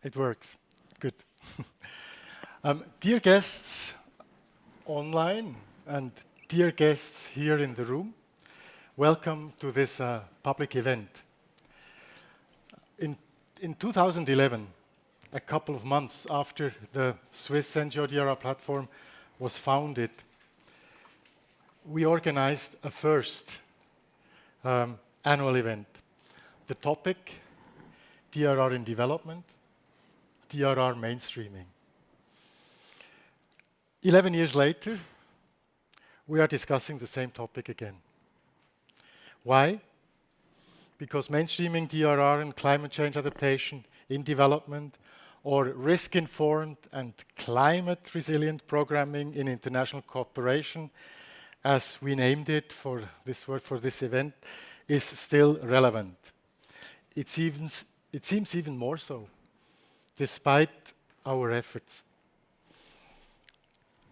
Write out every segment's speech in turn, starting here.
It works. Good. Dear guests online and dear guests here in the room, welcome to this public event. In 2011, a couple of months after the Swiss NGO DRR Platform was founded, we organized a first annual event. The topic, DRR in development, DRR mainstreaming. 11 years later, we are discussing the same topic again. Why? Because mainstreaming DRR and climate change adaptation in development, or risk-informed and climate-resilient programming in international cooperation, as we named it for this word for this event, is still relevant. It seems even more so, despite our efforts.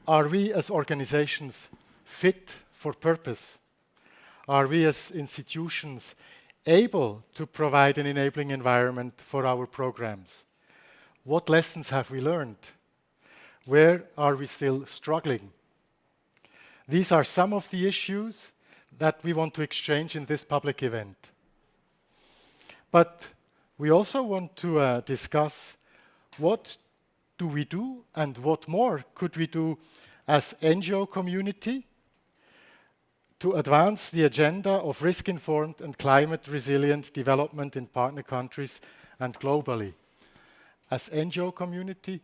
Are we as organizations fit for purpose? Are we as institutions able to provide an enabling environment for our programs? What lessons have we learned? Where are we still struggling? These are some of the issues that we want to exchange in this public event. But we also want to discuss what do we do and what more could we do as NGO community to advance the agenda of risk-informed and climate-resilient development in partner countries and globally, as NGO community,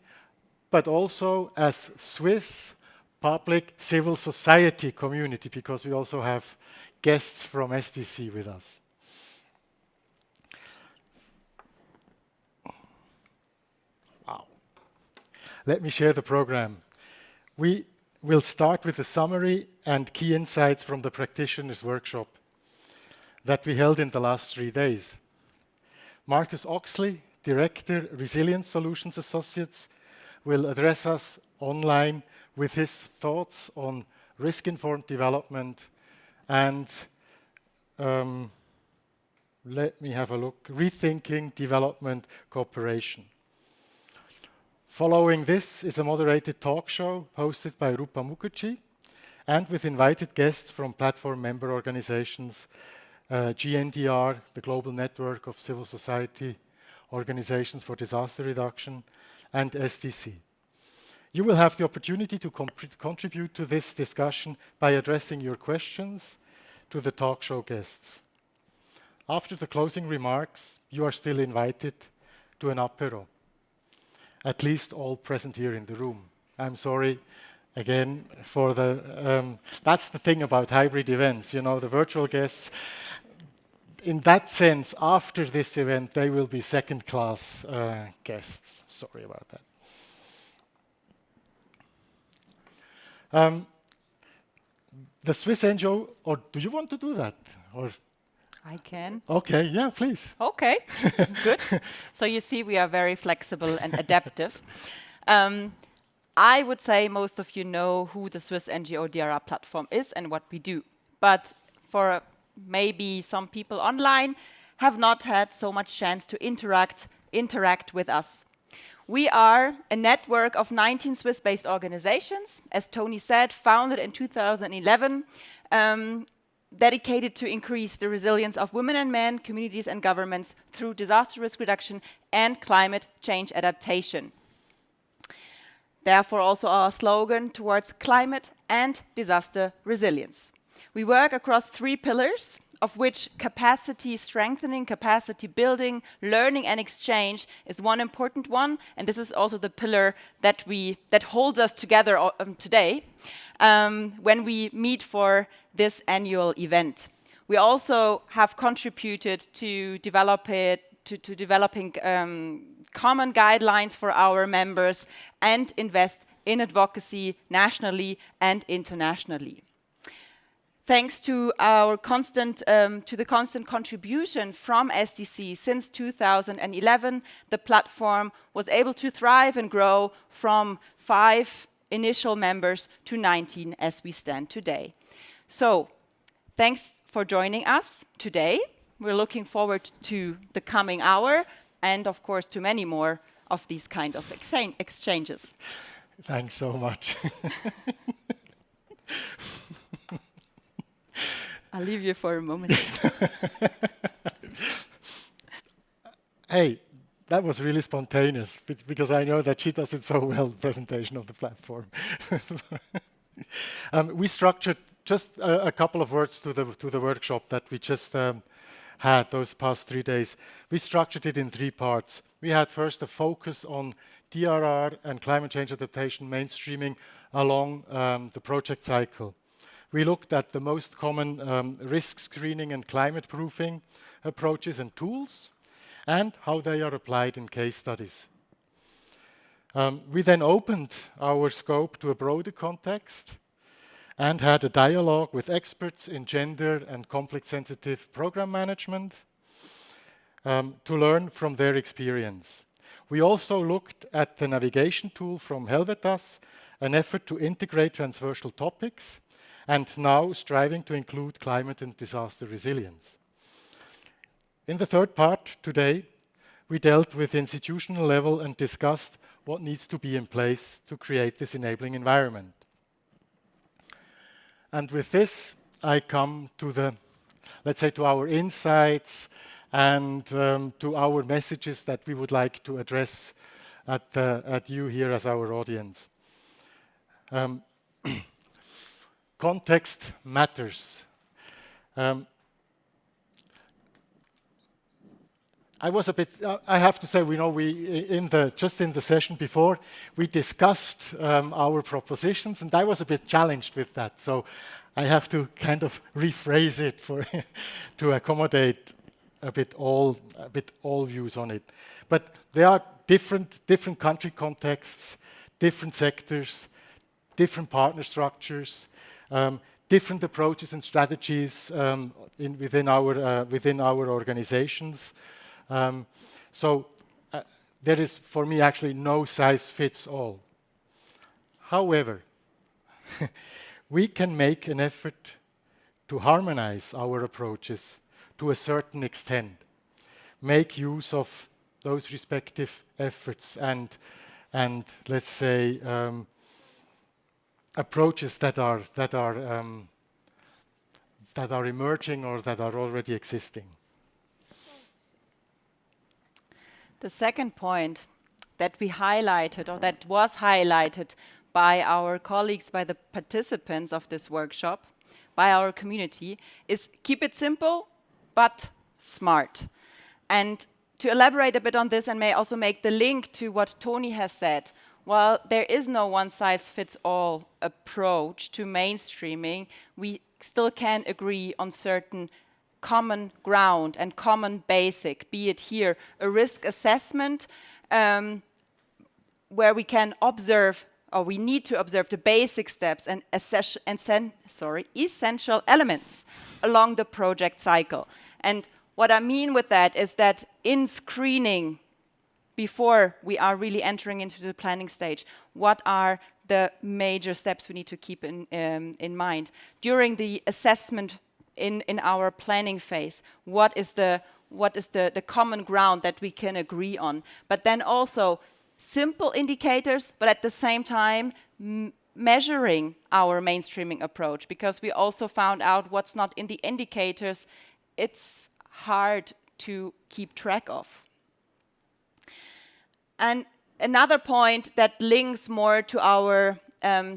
but also as Swiss public civil society community, because we also have guests from SDC with us. Wow. Let me share the program. We will start with a summary and key insights from the practitioners' workshop that we held in the last 3 days. Marcus Oxley, Director, Resilience Solutions Associates, will address us online with his thoughts on risk-informed development and, let me have a look, rethinking development cooperation. Following this is a moderated talk show hosted by Rupa Mukherjee and with invited guests from platform member organizations, GNDR, the Global Network of Civil Society Organizations for Disaster Reduction, and SDC. You will have the opportunity to contribute to this discussion by addressing your questions to the talk show guests. After the closing remarks, you are still invited to an apéro. At least all present here in the room. I'm sorry again for the, that's the thing about hybrid events, you know, the virtual guests. In that sense, after this event, they will be second-class guests. Sorry about that. The Swiss NGO, or do you want to do that? Or I can. Okay, yeah, please. Okay, good. So you see, we are very flexible and adaptive. I would say most of you know who the Swiss NGO DRR Platform is and what we do. But for maybe some people online have not had so much chance to interact with us. We are a network of 19 Swiss-based organizations, as Tony said, founded in 2011, dedicated to increase the resilience of women and men, communities and governments through disaster risk reduction and climate change adaptation. Therefore, also our slogan towards climate and disaster resilience. We work across 3 pillars, of which capacity strengthening, capacity building, learning and exchange is one important one, and this is also the pillar that holds us together today when we meet for this annual event. We also have contributed to developing common guidelines for our members and invest in advocacy nationally and internationally. Thanks to our constant contribution from SDC since 2011, the platform was able to thrive and grow from 5 initial members to 19 as we stand today. So, thanks for joining us today. We're looking forward to the coming hour and, of course, to many more of these kind of exchanges. Thanks so much. I'll leave you for a moment. Hey, that was really spontaneous because I know that she does it so well, the presentation of the platform. We structured just a couple of words to the workshop that we just had those past 3 days. We structured it in 3 parts. We had first a focus on DRR and climate change adaptation mainstreaming along the project cycle. We looked at the most common risk screening and climate proofing approaches and tools, and how they are applied in case studies. We then opened our scope to a broader context and had a dialogue with experts in gender and conflict-sensitive program management to learn from their experience. We also looked at the navigation tool from HELVETAS, an effort to integrate transversal topics, and now striving to include climate and disaster resilience. In the third part today, we dealt with institutional level and discussed what needs to be in place to create this enabling environment. And with this, I come to the, let's say, to our insights and to our messages that we would like to address at you here as our audience. Context matters. I was a bit, I have to say, just in the session before, we discussed our propositions, and I was a bit challenged with that. So I have to kind of rephrase it to accommodate a bit all views on it. But there are different country contexts, different sectors, different partner structures, different approaches and strategies within our organizations. So there is, for me, actually no size fits all. However, we can make an effort to harmonize our approaches to a certain extent, make use of those respective efforts and let's say approaches that are emerging or that are already existing. The second point that we highlighted, or that was highlighted by our colleagues, by the participants of this workshop, by our community, is keep it simple, but smart. And to elaborate a bit on this and may also make the link to what Tony has said, while there is no one-size-fits-all approach to mainstreaming, we still can agree on certain common ground and common basic, be it here a risk assessment where we can observe, or we need to observe the basic steps and essential elements along the project cycle. And what I mean with that is that in screening, before we are really entering into the planning stage, what are the major steps we need to keep in mind? During the assessment in our planning phase, what is the common ground that we can agree on? But then also simple indicators, but at the same time measuring our mainstreaming approach, because we also found out what's not in the indicators, it's hard to keep track of. And another point that links more to our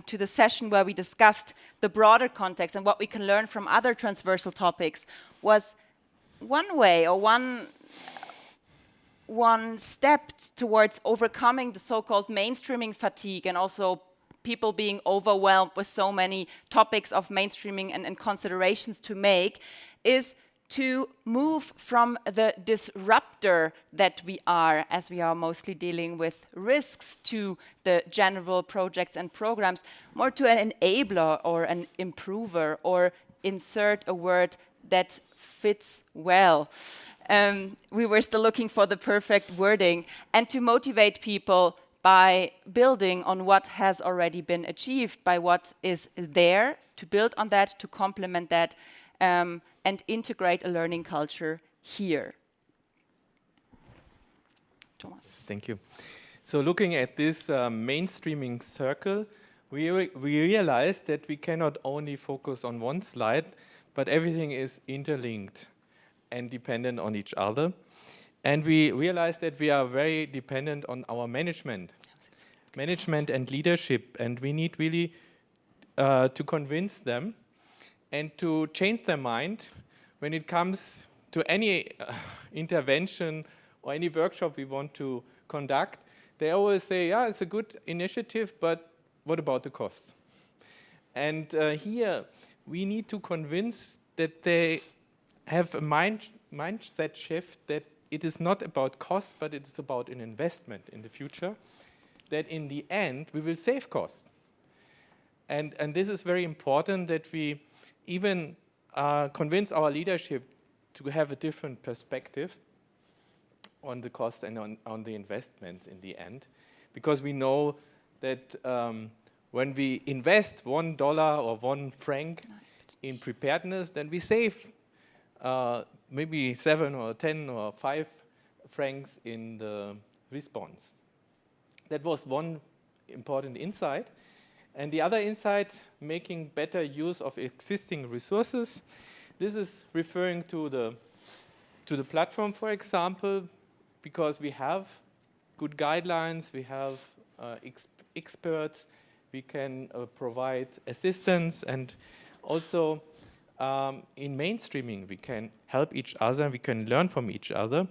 to the session where we discussed the broader context and what we can learn from other transversal topics was one way or one step towards overcoming the so-called mainstreaming fatigue and also people being overwhelmed with so many topics of mainstreaming and considerations to make is to move from the disruptor that we are, as we are mostly dealing with risks to the general projects and programs, more to an enabler or an improver, or insert a word that fits well. We were still looking for the perfect wording, and to motivate people by building on what has already been achieved, by what is there, to build on that, to complement that, and integrate a learning culture here. Thomas. Thank you. So looking at this mainstreaming circle, we realized that we cannot only focus on one slide, but everything is interlinked and dependent on each other. And we realized that we are very dependent on our management and leadership, and we need really to convince them and to change their mind when it comes to any intervention or any workshop we want to conduct. They always say, yeah, it's a good initiative, but what about the costs? And here we need to convince that they have a mindset shift that it is not about cost, but it's about an investment in the future, that in the end we will save costs. And this is very important, that we even convince our leadership to have a different perspective on the cost and on the investments in the end. Because we know that when we invest $1 or 1 franc in preparedness, then we save maybe 7 or 10 or 5 francs in the response. That was one important insight. And the other insight, making better use of existing resources. This is referring to the platform, for example, because we have good guidelines, we have experts, we can provide assistance, and also in mainstreaming we can help each other, we can learn from each other.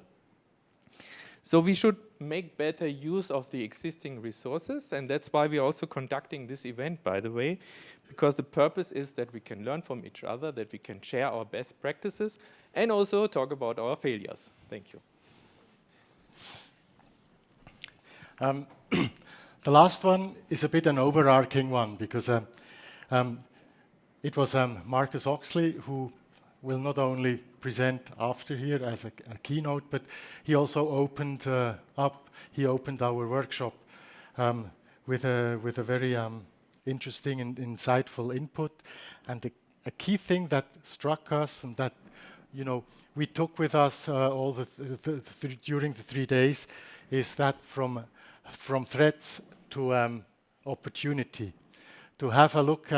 So we should make better use of the existing resources, and that's why we're also conducting this event, by the way, because the purpose is that we can learn from each other, that we can share our best practices, and also talk about our failures. Thank you. The last one is a bit an overarching one, because it was Marcus Oxley who will not only present after here as a keynote, but he also opened our workshop with a very interesting and insightful input. And a key thing that struck us, and that we took with us during the 3 days, is that from threats to opportunity, to have a look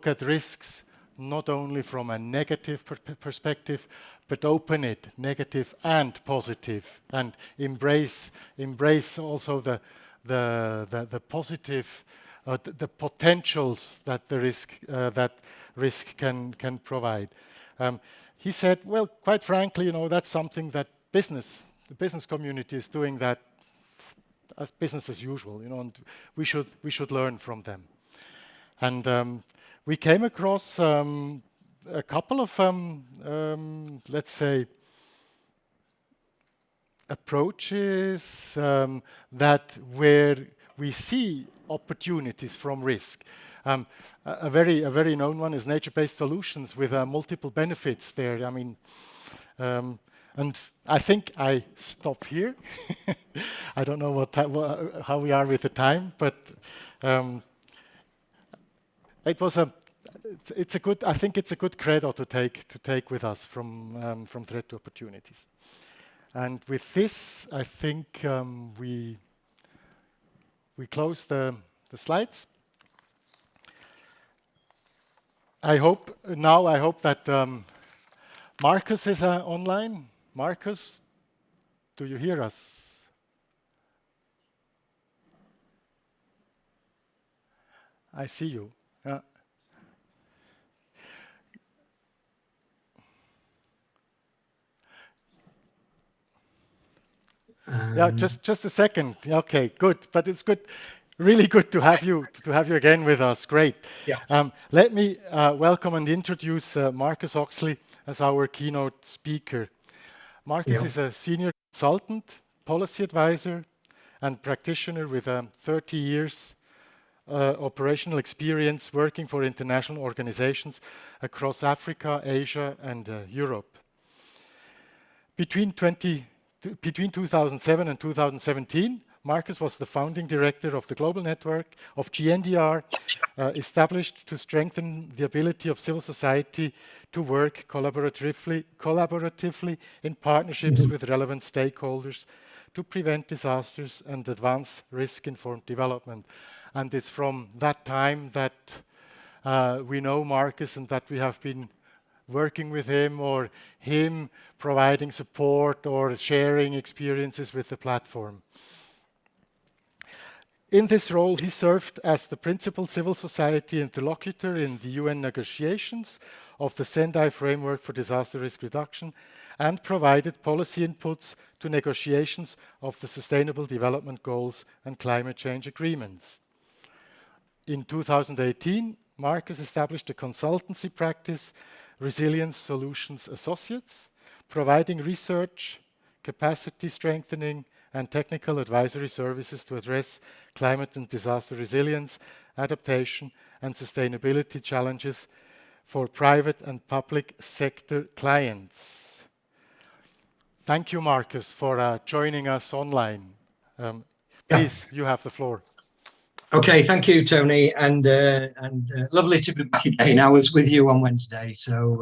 at risks not only from a negative perspective, but open it, negative and positive, and embrace also the positive, the potentials that the risk can provide. He said, well, quite frankly, that's something that the business community is doing that as business as usual, and we should learn from them. And we came across a couple of, let's say, approaches that where we see opportunities from risk. A very known one is nature-based solutions with multiple benefits there. I mean, and I think I stop here. I don't know how we are with the time, but it's a good. I think it's a good credo to take with us from threat to opportunities. And with this, I think we close the slides. I hope that Marcus is online. Marcus, do you hear us? I see you. Yeah, just a second. Okay, good. But it's good, really good to have you again with us. Great. Yeah. Let me welcome and introduce Marcus Oxley as our keynote speaker. Marcus is a senior consultant, policy advisor, and practitioner with 30 years operational experience working for international organizations across Africa, Asia, and Europe. Between 2007 and 2017, Marcus was the founding director of the global network of GNDR, established to strengthen the ability of civil society to work collaboratively in partnerships with relevant stakeholders to prevent disasters and advance risk-informed development. And it's from that time that we know Marcus and that we have been working with him, or him providing support or sharing experiences with the platform. In this role, he served as the principal civil society interlocutor in the UN negotiations of the Sendai Framework for Disaster Risk Reduction and provided policy inputs to negotiations of the Sustainable Development Goals and climate change agreements. In 2018, Marcus established a consultancy practice, Resilience Solutions Associates, providing research, capacity strengthening, and technical advisory services to address climate and disaster resilience, adaptation, and sustainability challenges for private and public sector clients. Thank you, Marcus, for joining us online. Please, you have the floor. Okay, thank you, Tony, and lovely to be back again. I was with you on Wednesday, so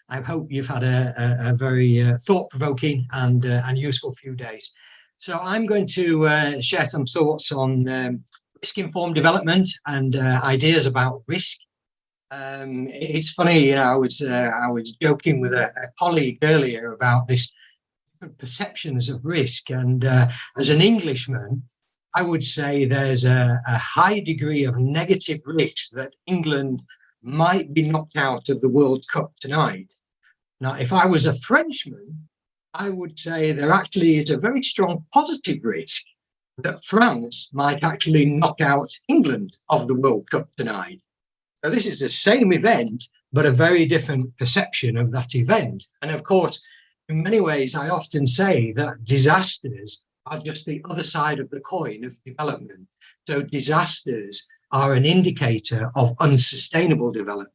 I hope you've had a very thought-provoking and useful few days. So I'm going to share some thoughts on risk-informed development and ideas about risk. It's funny, you know, I was joking with a colleague earlier about this different perceptions of risk, and as an Englishman, I would say there's a high degree of negative risk that England might be knocked out of the World Cup tonight. Now, if I was a Frenchman, I would say there actually is a very strong positive risk that France might actually knock out England of the World Cup tonight. So this is the same event, but a very different perception of that event. And of course, in many ways, I often say that disasters are just the other side of the coin of development. So disasters are an indicator of unsustainable development.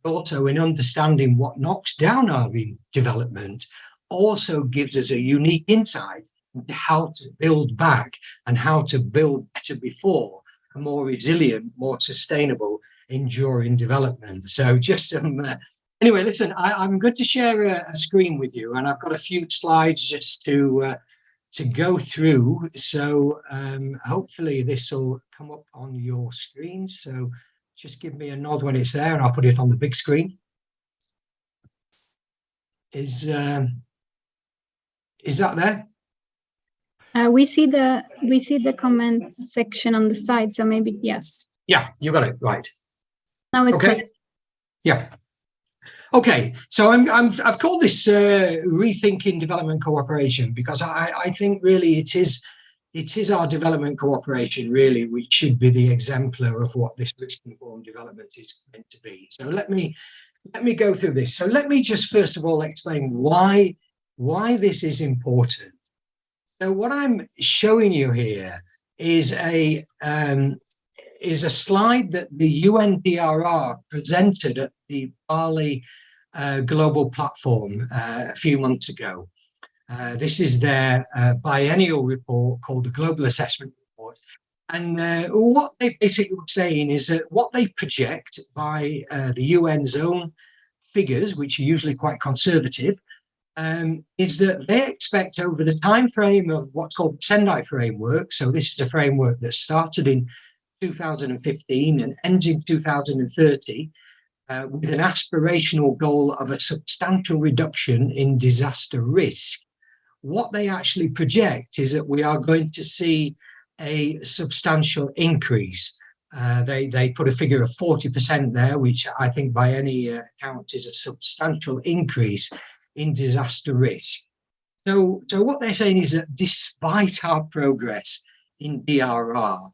Also, in understanding what knocks down our development also gives us a unique insight into how to build back and how to build better before a more resilient, more sustainable, enduring development. So just anyway, listen, I'm going to share a screen with you, and I've got a few slides just to go through. So hopefully this will come up on your screen. So just give me a nod when it's there and I'll put it on the big screen. Is that there? We see the comment section on the side, so maybe yes. Yeah, you got it right. Now it's okay. correct. Yeah. Okay, so I've called this Rethinking Development Cooperation because I think really it is our development cooperation really which should be the exemplar of what this risk-informed development is meant to be. So let me go through this. So let me just first of all explain why this is important. So what I'm showing you here is a slide that the UN DRR presented at the Bali Global Platform a few months ago. This is their biennial report called the Global Assessment Report. And what they basically were saying is that what they project by the UN's own figures, which are usually quite conservative, is that they expect over the time frame of what's called the Sendai Framework. So this is a framework that started in 2015 and ends in 2030 with an aspirational goal of a substantial reduction in disaster risk. What they actually project is that we are going to see a substantial increase. They put a figure of 40% there, which I think by any account is a substantial increase in disaster risk. So what they're saying is that despite our progress in DRR,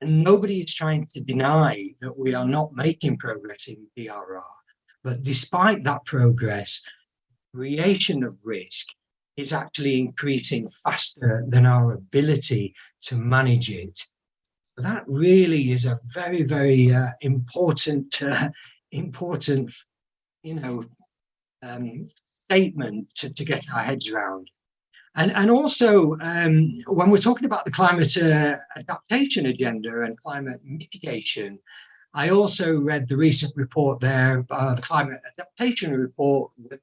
and nobody is trying to deny that we are not making progress in DRR, but despite that progress, creation of risk is actually increasing faster than our ability to manage it. So that really is a very, very important, statement to get our heads around. And also, when we're talking about the climate adaptation agenda and climate mitigation, I also read the recent report there, the climate adaptation report, with a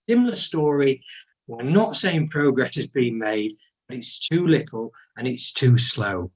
similar story. We're not saying progress has been made, but it's too little and it's too slow.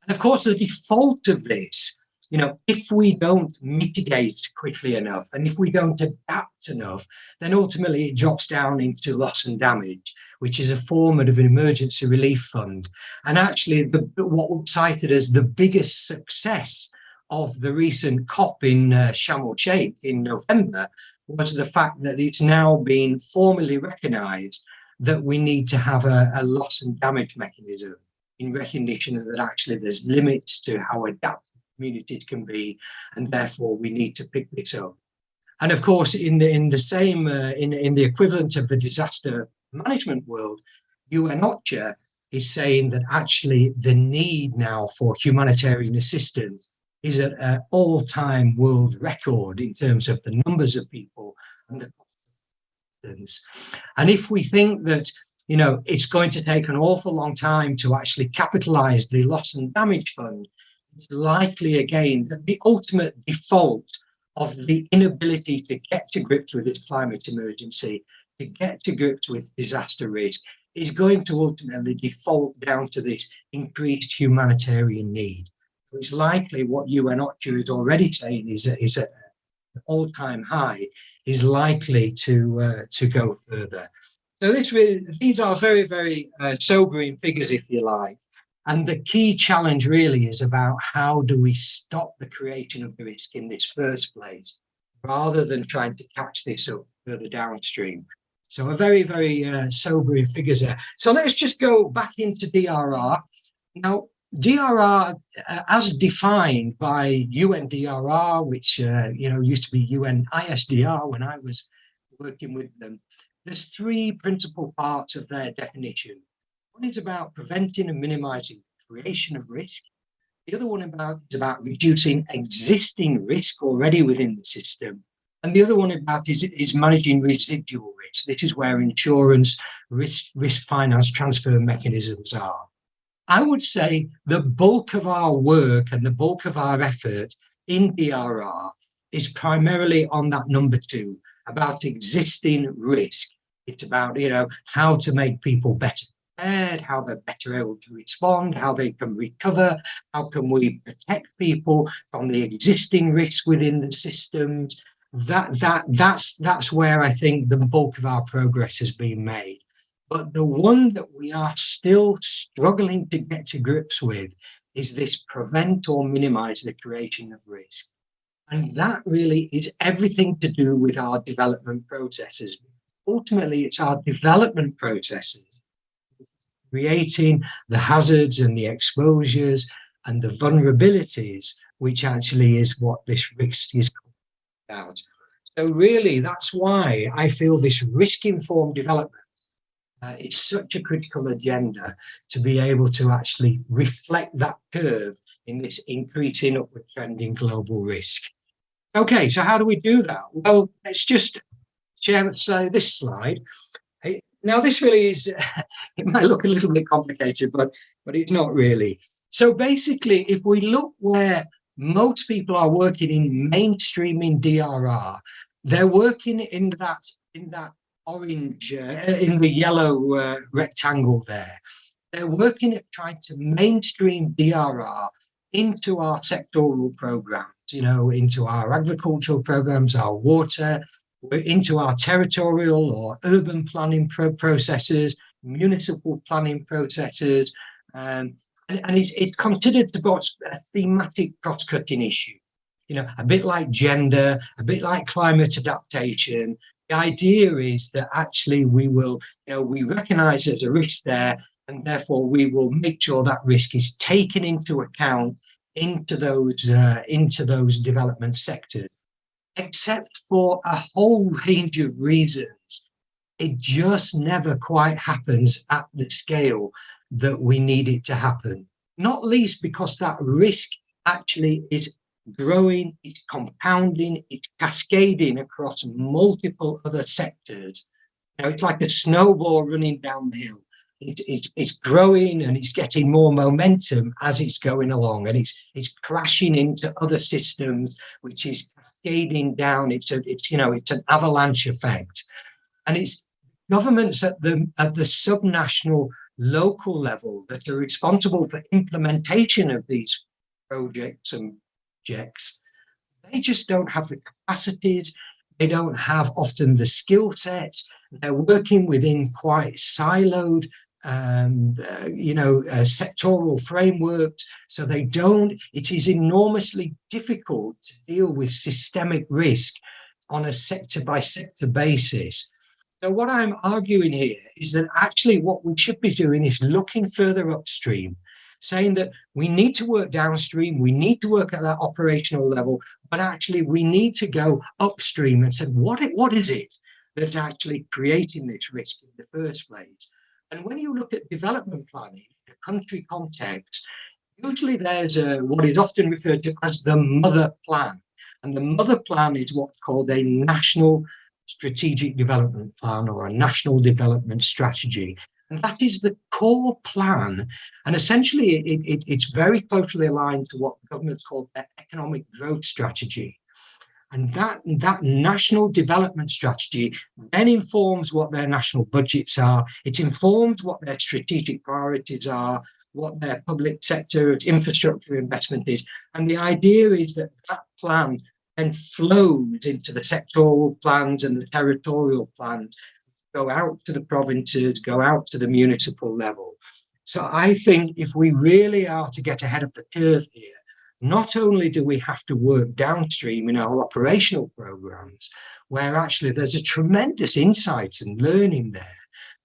And of course, the default of this, you know, if we don't mitigate quickly enough and if we don't adapt enough, then ultimately it drops down into loss and damage, which is a form of an emergency relief fund. And actually, what was cited as the biggest success of the recent COP in Sharm el-Sheikh in November was the fact that it's now been formally recognised that we need to have a loss and damage mechanism in recognition that actually there's limits to how adaptive communities can be, and therefore we need to pick this up. And of course, in the equivalent of the disaster management world, UNOCHA is saying that actually the need now for humanitarian assistance is at an all-time world record in terms of the numbers of people and the distance. And if we think that, you know, it's going to take an awful long time to actually capitalize the loss and damage fund, it's likely again that the ultimate default of the inability to get to grips with this climate emergency, to get to grips with disaster risk, is going to ultimately default down to this increased humanitarian need. It's likely what UNOCHA is already saying is an all-time high, is likely to go further. So these are very, very sobering figures, if you like. And the key challenge really is about how do we stop the creation of the risk in this first place, rather than trying to catch this up further downstream. So a very, very sobering figures there. So let's just go back into DRR. Now, DRR, as defined by UNDRR, which used to be UNISDR when I was working with them, there's three principal parts of their definition. One is about preventing and minimizing the creation of risk. The other one is about reducing existing risk already within the system. And the other one is managing residual risk. This is where insurance, risk finance transfer mechanisms are. I would say the bulk of our work and the bulk of our effort in DRR is primarily on that number two, about existing risk. It's about, how to make people better prepared, how they're better able to respond, how they can recover, how can we protect people from the existing risk within the systems. That's where I think the bulk of our progress has been made. But the one that we are still struggling to get to grips with is this prevent or minimize the creation of risk. And that really is everything to do with our development processes. Ultimately, it's our development processes, creating the hazards and the exposures and the vulnerabilities, which actually is what this risk is about. So really, that's why I feel this risk-informed development is such a critical agenda to be able to actually reflect that curve in this increasing upward trend in global risk. Okay, so how do we do that? Well, let's just share this slide. Now, this really is, it might look a little bit complicated, but it's not really. So basically, if we look where most people are working in mainstreaming DRR, they're working in that orange, in the yellow rectangle there. They're working at trying to mainstream DRR into our sectoral programs, into our agricultural programs, our water, into our territorial or urban planning processes, municipal planning processes, and it's considered to be a thematic cross-cutting issue. A bit like gender, a bit like climate adaptation. The idea is that actually we will, we recognize there's a risk there, and therefore we will make sure that risk is taken into account into those development sectors. Except for a whole range of reasons, it just never quite happens at the scale that we need it to happen. Not least because that risk actually is growing, it's compounding, it's cascading across multiple other sectors. It's like a snowball running down the hill. it's growing and it's getting more momentum as it's going along, and it's crashing into other systems, which is cascading down. It's an avalanche effect, and it's governments at the subnational local level that are responsible for implementation of these projects and projects. They just don't have the capacities. They don't have often the skill sets. They're working within quite siloed, sectoral frameworks. So they don't. It is enormously difficult to deal with systemic risk on a sector by sector basis. So what I'm arguing here is that actually what we should be doing is looking further upstream, saying that we need to work downstream, we need to work at that operational level, but actually we need to go upstream and say, what is it that's actually creating this risk in the first place? And when you look at development planning in a country context, usually there's what is often referred to as the mother plan. And the mother plan is what's called a national strategic development plan or a national development strategy. And that is the core plan. And essentially, it's very closely aligned to what governments call their economic growth strategy. And that national development strategy then informs what their national budgets are. It informs what their strategic priorities are, what their public sector infrastructure investment is. And the idea is that that plan then flows into the sectoral plans and the territorial plans, go out to the provinces, go out to the municipal level. So I think if we really are to get ahead of the curve here, not only do we have to work downstream in our operational programs, where actually there's a tremendous insight and learning there,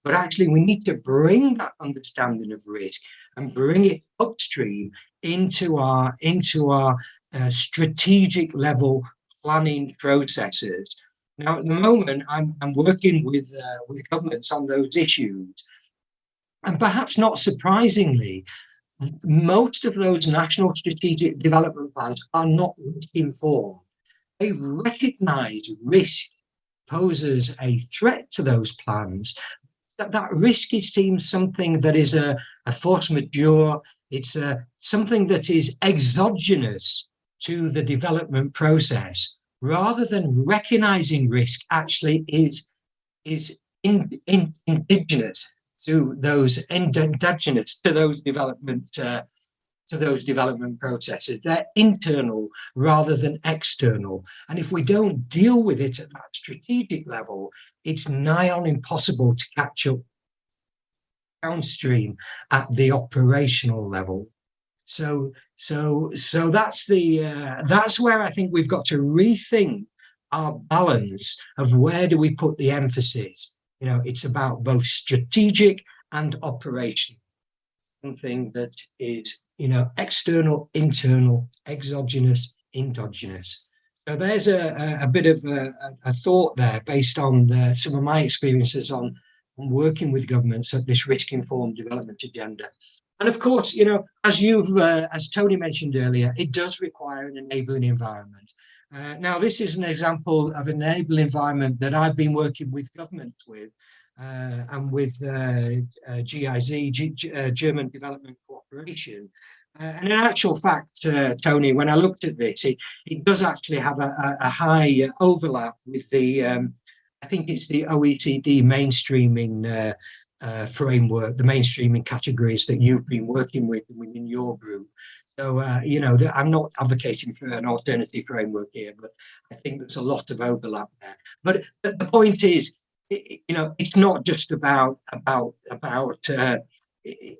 but actually we need to bring that understanding of risk and bring it upstream into our strategic level planning processes. Now, at the moment, I'm working with governments on those issues. And perhaps not surprisingly, most of those national strategic development plans are not risk-informed. They recognize risk poses a threat to those plans. That risk is seen something that is a force majeure. It's something that is exogenous to the development process, rather than recognizing risk actually is indigenous to those development processes. They're internal rather than external. And if we don't deal with it at that strategic level, it's nigh on impossible to catch up downstream at the operational level. So that's where I think we've got to rethink our balance of where do we put the emphasis. It's about both strategic and operational, something that is, external, internal, exogenous, endogenous. So there's a bit of a thought there based on some of my experiences on working with governments at this risk-informed development agenda. And of course, as Tony mentioned earlier, it does require an enabling environment. Now, this is an example of an enabling environment that I've been working with governments with, and with GIZ, German Development Cooperation. And in actual fact, Tony, when I looked at this, it does actually have a high overlap with the, I think it's the OECD mainstreaming framework, the mainstreaming categories that you've been working with within your group. So, I'm not advocating for an alternative framework here, but I think there's a lot of overlap there. But the point is, it's not just about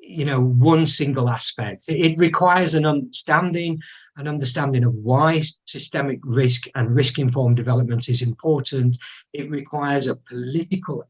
one single aspect. It requires an understanding of why systemic risk and risk-informed development is important. It requires a political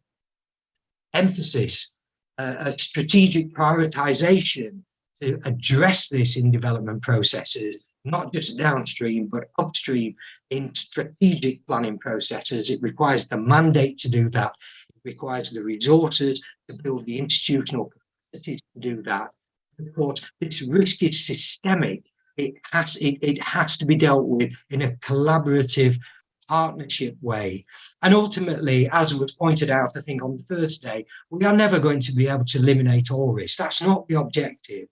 emphasis, a strategic prioritization to address this in development processes, not just downstream, but upstream in strategic planning processes. It requires the mandate to do that. It requires the resources to build the institutional capacities to do that. Of course, this risk is systemic. It has to be dealt with in a collaborative partnership way. And ultimately, as was pointed out, I think on the first day, we are never going to be able to eliminate all risk. That's not the objective.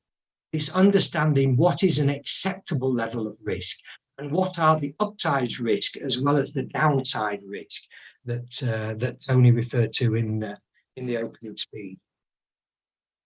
It's understanding what is an acceptable level of risk and what are the upside risk as well as the downside risk that Tony referred to in the opening speech.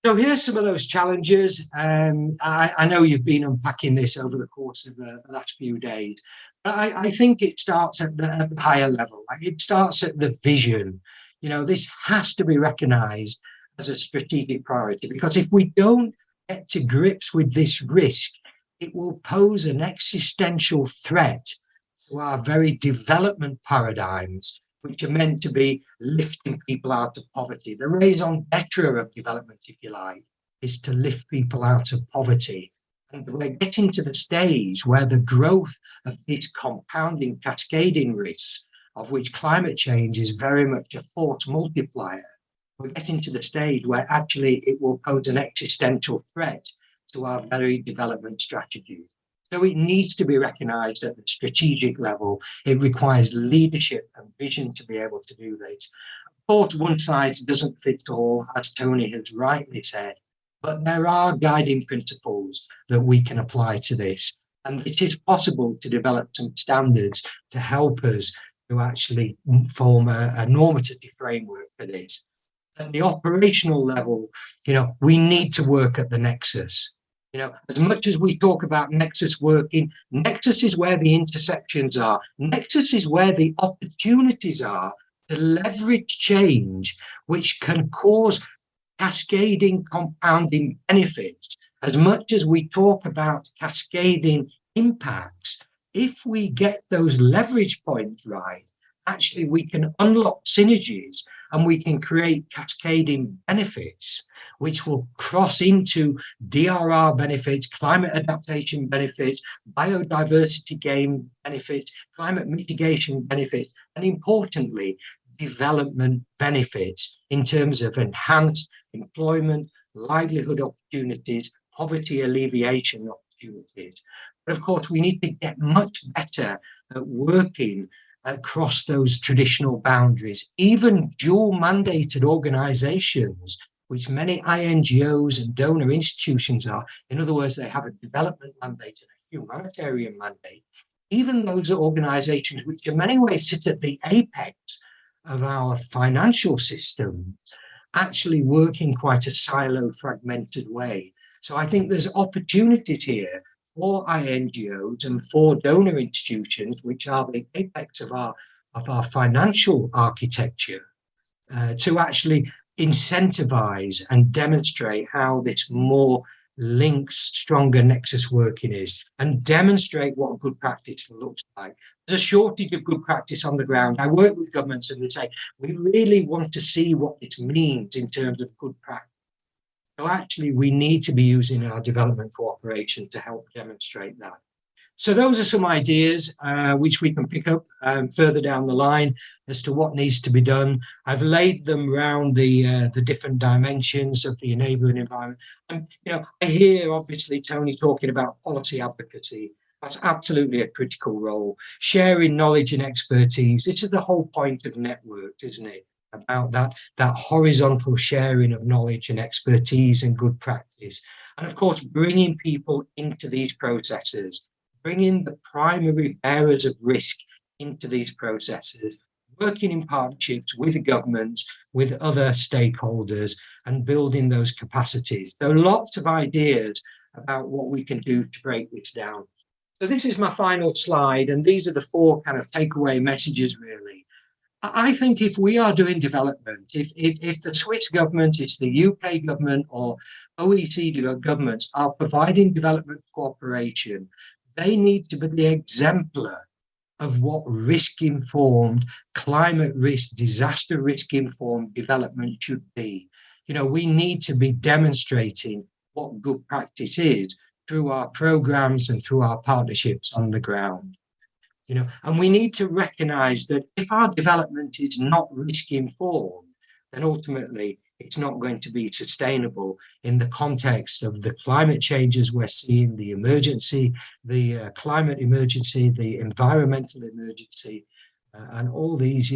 So here's some of those challenges. I know you've been unpacking this over the course of the last few days, but I think it starts at the higher level. It starts at the vision. You know, this has to be recognised as a strategic priority, because if we don't get to grips with this risk, it will pose an existential threat to our very development paradigms, which are meant to be lifting people out of poverty. The raison d'etre of development, if you like, is to lift people out of poverty. And we're getting to the stage where the growth of these compounding, cascading risks, of which climate change is very much a force multiplier, we're getting to the stage where actually it will pose an existential threat to our very development strategies. So it needs to be recognised at the strategic level. It requires leadership and vision to be able to do this. Of course, one size doesn't fit all, as Tony has rightly said, but there are guiding principles that we can apply to this. And it is possible to develop some standards to help us to actually form a normative framework for this. At the operational level, you know, we need to work at the nexus. You know, as much as we talk about nexus working, nexus is where the intersections are. Nexus is where the opportunities are to leverage change, which can cause cascading, compounding benefits. As much as we talk about cascading impacts, if we get those leverage points right, actually we can unlock synergies and we can create cascading benefits, which will cross into DRR benefits, climate adaptation benefits, biodiversity gain benefits, climate mitigation benefits, and importantly, development benefits in terms of enhanced employment, livelihood opportunities, poverty alleviation opportunities. But of course, we need to get much better at working across those traditional boundaries. Even dual mandated organizations, which many INGOs and donor institutions are, in other words, they have a development mandate and a humanitarian mandate, even those organizations which in many ways sit at the apex of our financial system, actually work in quite a siloed, fragmented way. So I think there's opportunities here for INGOs and for donor institutions, which are the apex of our financial architecture, to actually incentivize and demonstrate how this more links stronger nexus working is, and demonstrate what good practice looks like. There's a shortage of good practice on the ground. I work with governments and they say, we really want to see what it means in terms of good practice. So actually, we need to be using our development cooperation to help demonstrate that. So those are some ideas which we can pick up further down the line as to what needs to be done. I've laid them around the different dimensions of the enabling environment. And you know, I hear obviously Tony talking about policy advocacy. That's absolutely a critical role. Sharing knowledge and expertise. This is the whole point of networks, isn't it? About that horizontal sharing of knowledge and expertise and good practice. And of course, bringing people into these processes, bringing the primary bearers of risk into these processes, working in partnerships with governments, with other stakeholders, and building those capacities. There are lots of ideas about what we can do to break this down. So this is my final slide, and these are the four kind of takeaway messages, really. I think if we are doing development, if the Swiss government, it's the UK government or OECD governments are providing development cooperation, they need to be the exemplar of what risk-informed, climate risk, disaster risk-informed development should be. You know, we need to be demonstrating what good practice is through our programs and through our partnerships on the ground. You know, and we need to recognize that if our development is not risk-informed, then ultimately it's not going to be sustainable in the context of the climate changes we're seeing, the emergency, the climate emergency, the environmental emergency, and all these,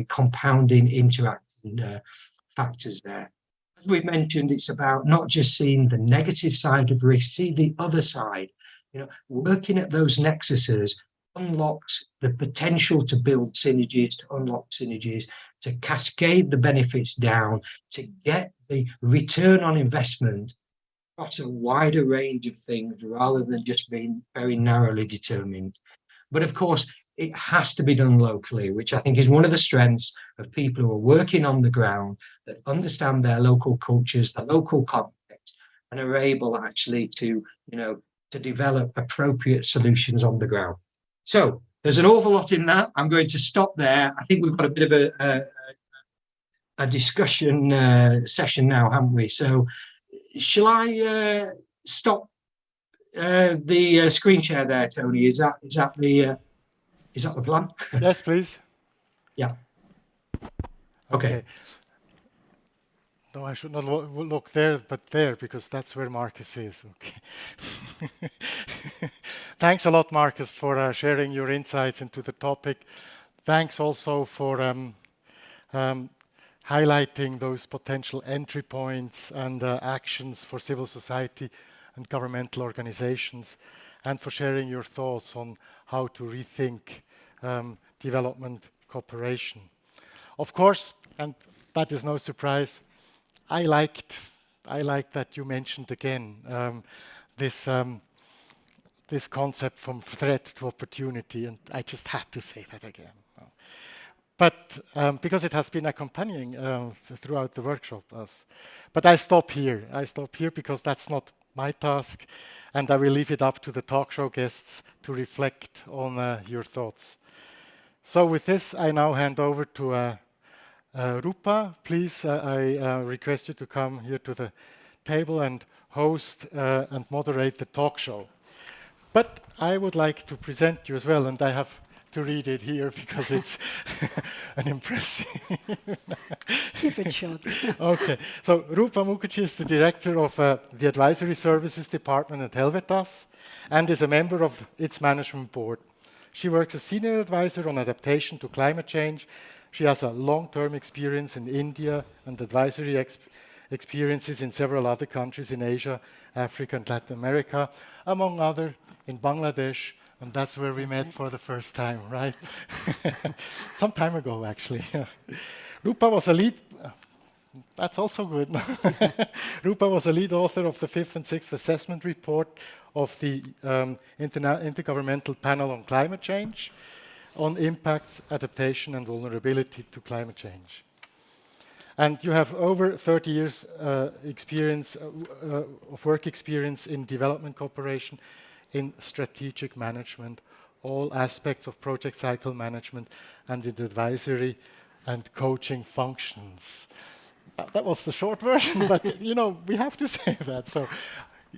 compounding, interacting factors there. As we mentioned, it's about not just seeing the negative side of risk, see the other side. Working at those nexuses unlocks the potential to build synergies, to unlock synergies, to cascade the benefits down, to get the return on investment across a wider range of things rather than just being very narrowly determined. But of course, it has to be done locally, which I think is one of the strengths of people who are working on the ground, that understand their local cultures, the local context, and are able actually to, to develop appropriate solutions on the ground. So there's an awful lot in that. I'm going to stop there. I think we've got a bit of a discussion session now, haven't we? So shall I stop the screen share there, Tony? Is that the plan? Yes, please. Yeah. Okay. No, I should not look there, but there, because that's where Marcus is. Okay. Thanks a lot, Marcus, for sharing your insights into the topic. Thanks also for highlighting those potential entry points and actions for civil society and governmental organizations, and for sharing your thoughts on how to rethink development cooperation. Of course, and that is no surprise, I liked that you mentioned again this concept from threat to opportunity, and I just had to say that again. But because it has been accompanying throughout the workshop. But I stop here. Because that's not my task, and I will leave it up to the talk show guests to reflect on your thoughts. So with this, I now hand over to Rupa. Please, I request you to come here to the table and host and moderate the talk show. But I would like to present you as well, and I have to read it here because it's an impressive. Keep it short. Okay, so Rupa Mukherjee is the director of the Advisory Services Department at HELVETAS and is a member of its management board. She works as senior advisor on adaptation to climate change. She has a long-term experience in India and advisory experiences in several other countries in Asia, Africa, and Latin America, among other in Bangladesh, and that's where we met for the first time, right? Some time ago, actually. Rupa was a lead. That's also good. Rupa was a lead author of the 5th and 6th assessment report of the Intergovernmental Panel on Climate Change on impacts, adaptation, and vulnerability to climate change. And you have over 30 years of work experience in development cooperation, in strategic management, all aspects of project cycle management, and in the advisory and coaching functions. That was the short version, but we have to say that. So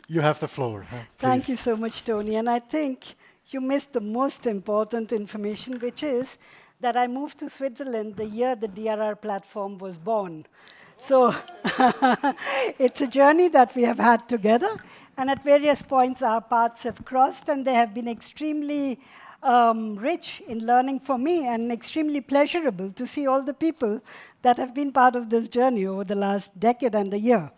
you have the floor. Thank you so much, Tony. And I think you missed the most important information, which is that I moved to Switzerland the year the DRR platform was born. So it's a journey that we have had together, and at various points our paths have crossed, and they have been extremely rich in learning for me, and extremely pleasurable to see all the people that have been part of this journey over the last decade and a year.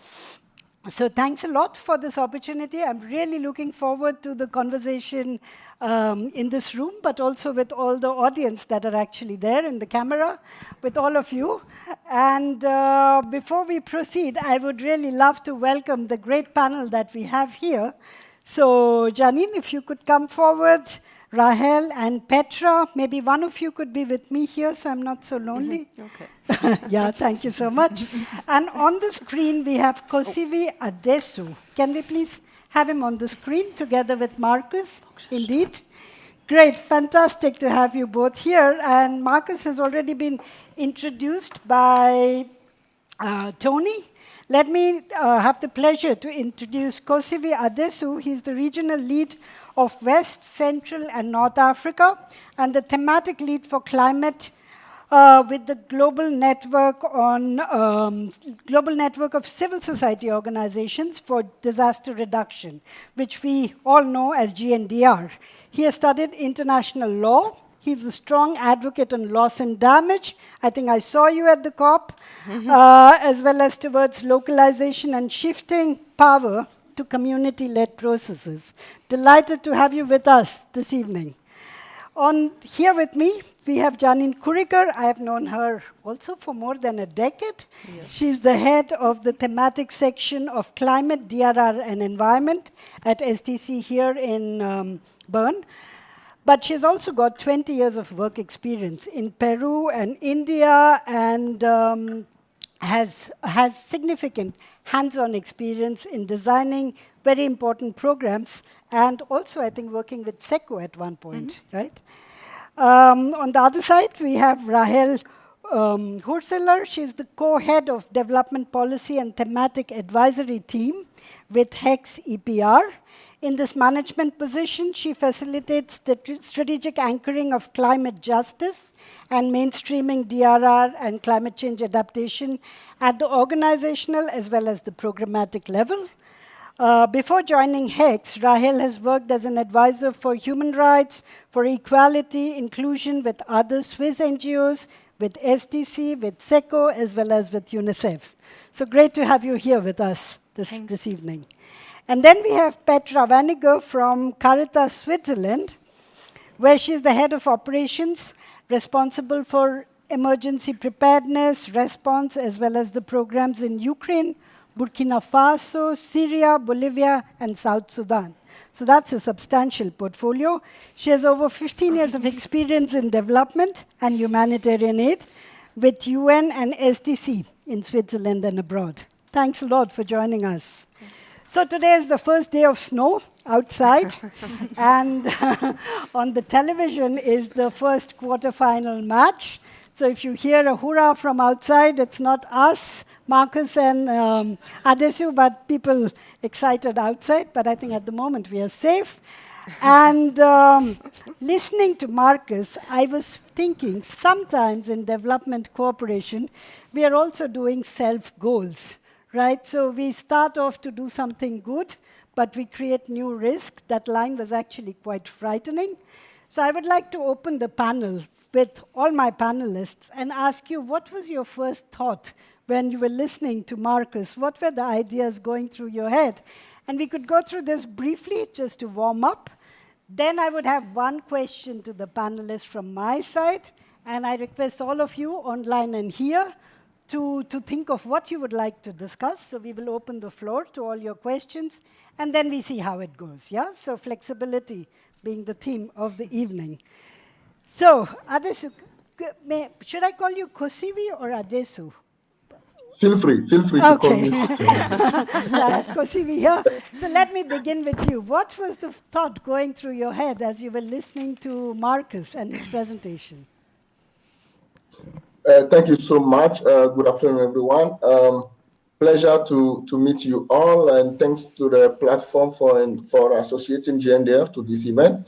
So thanks a lot for this opportunity. I'm really looking forward to the conversation in this room, but also with all the audience that are actually there in the camera, with all of you. And before we proceed, I would really love to welcome the great panel that we have here. So Janine, if you could come forward, Rahel and Petra, maybe one of you could be with me here so I'm not so lonely. Okay. Yeah, thank you so much. And on the screen, we have Kosivi Adesu. Can we please have him on the screen together with Marcus? Indeed. Great, fantastic to have you both here. And Marcus has already been introduced by Tony. Let me have the pleasure to introduce Kosivi Adesu. He's the regional lead of West, Central, and North Africa, and the thematic lead for climate with the global network of civil society organizations for disaster reduction, which we all know as GNDR. He has studied international law. He's a strong advocate on loss and damage. I think I saw you at the COP, as well as towards localization and shifting power to community-led processes. Delighted to have you with us this evening. Here with me, we have Janine Kuriger. I have known her also for more than a decade. Yes. She's the head of the thematic section of climate, DRR, and environment at SDC here in Bern. But she's also got 20 years of work experience in Peru and India, and has significant hands-on experience in designing very important programs, and also, I think, working with SECO at one point, right? On the other side, we have Rahel Hürzeler. She's the co-head of Development Policy and Thematic Advisory Team with HEKSEPER. In this management position, she facilitates the strategic anchoring of climate justice and mainstreaming DRR and climate change adaptation at the organizational as well as the programmatic level. Before joining HEKS, Rahel has worked as an advisor for human rights, for equality, inclusion with other Swiss NGOs, with SDC, with SECO, as well as with UNICEF. So great to have you here with us this evening. And then we have Petra Winiger from Caritas, Switzerland, where she's the head of operations, responsible for emergency preparedness, response, as well as the programs in Ukraine, Burkina Faso, Syria, Bolivia, and South Sudan. So that's a substantial portfolio. She has over 15 years of experience in development and humanitarian aid with UN and SDC in Switzerland and abroad. Thanks a lot for joining us. So today is the first day of snow outside, and on the television is the first quarterfinal match. So if you hear a hurrah from outside, it's not us, Marcus and Adesu, but people excited outside. But I think at the moment we are safe. And listening to Marcus, I was thinking sometimes in development cooperation, we are also doing self-goals, right? So we start off to do something good, but we create new risk. That line was actually quite frightening. So I would like to open the panel with all my panelists and ask you, what was your first thought when you were listening to Marcus? What were the ideas going through your head? And we could go through this briefly just to warm up. Then I would have one question to the panelists from my side, and I request all of you online and here to think of what you would like to discuss. So we will open the floor to all your questions, and then we see how it goes, yeah? So flexibility being the theme of the evening. So, Adesu, should I call you Kosivi or Adesu? Feel free to call me. I have Kosivi here. So let me begin with you. What was the thought going through your head as you were listening to Marcus and his presentation? Thank you so much. Good afternoon, everyone. Pleasure to meet you all, and thanks to the platform for associating GNDF to this event.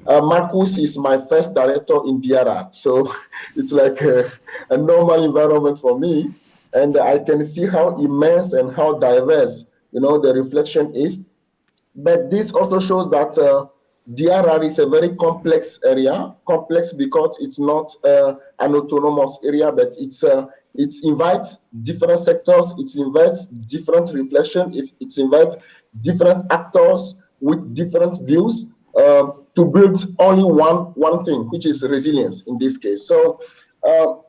Marcus is my first director in DRR, so it's like a normal environment for me, and I can see how immense and how diverse, the reflection is. But this also shows that DRR is a very complex area, complex because it's not an autonomous area, but it invites different sectors, it invites different reflection, it invites different actors with different views to build only one thing, which is resilience in this case. So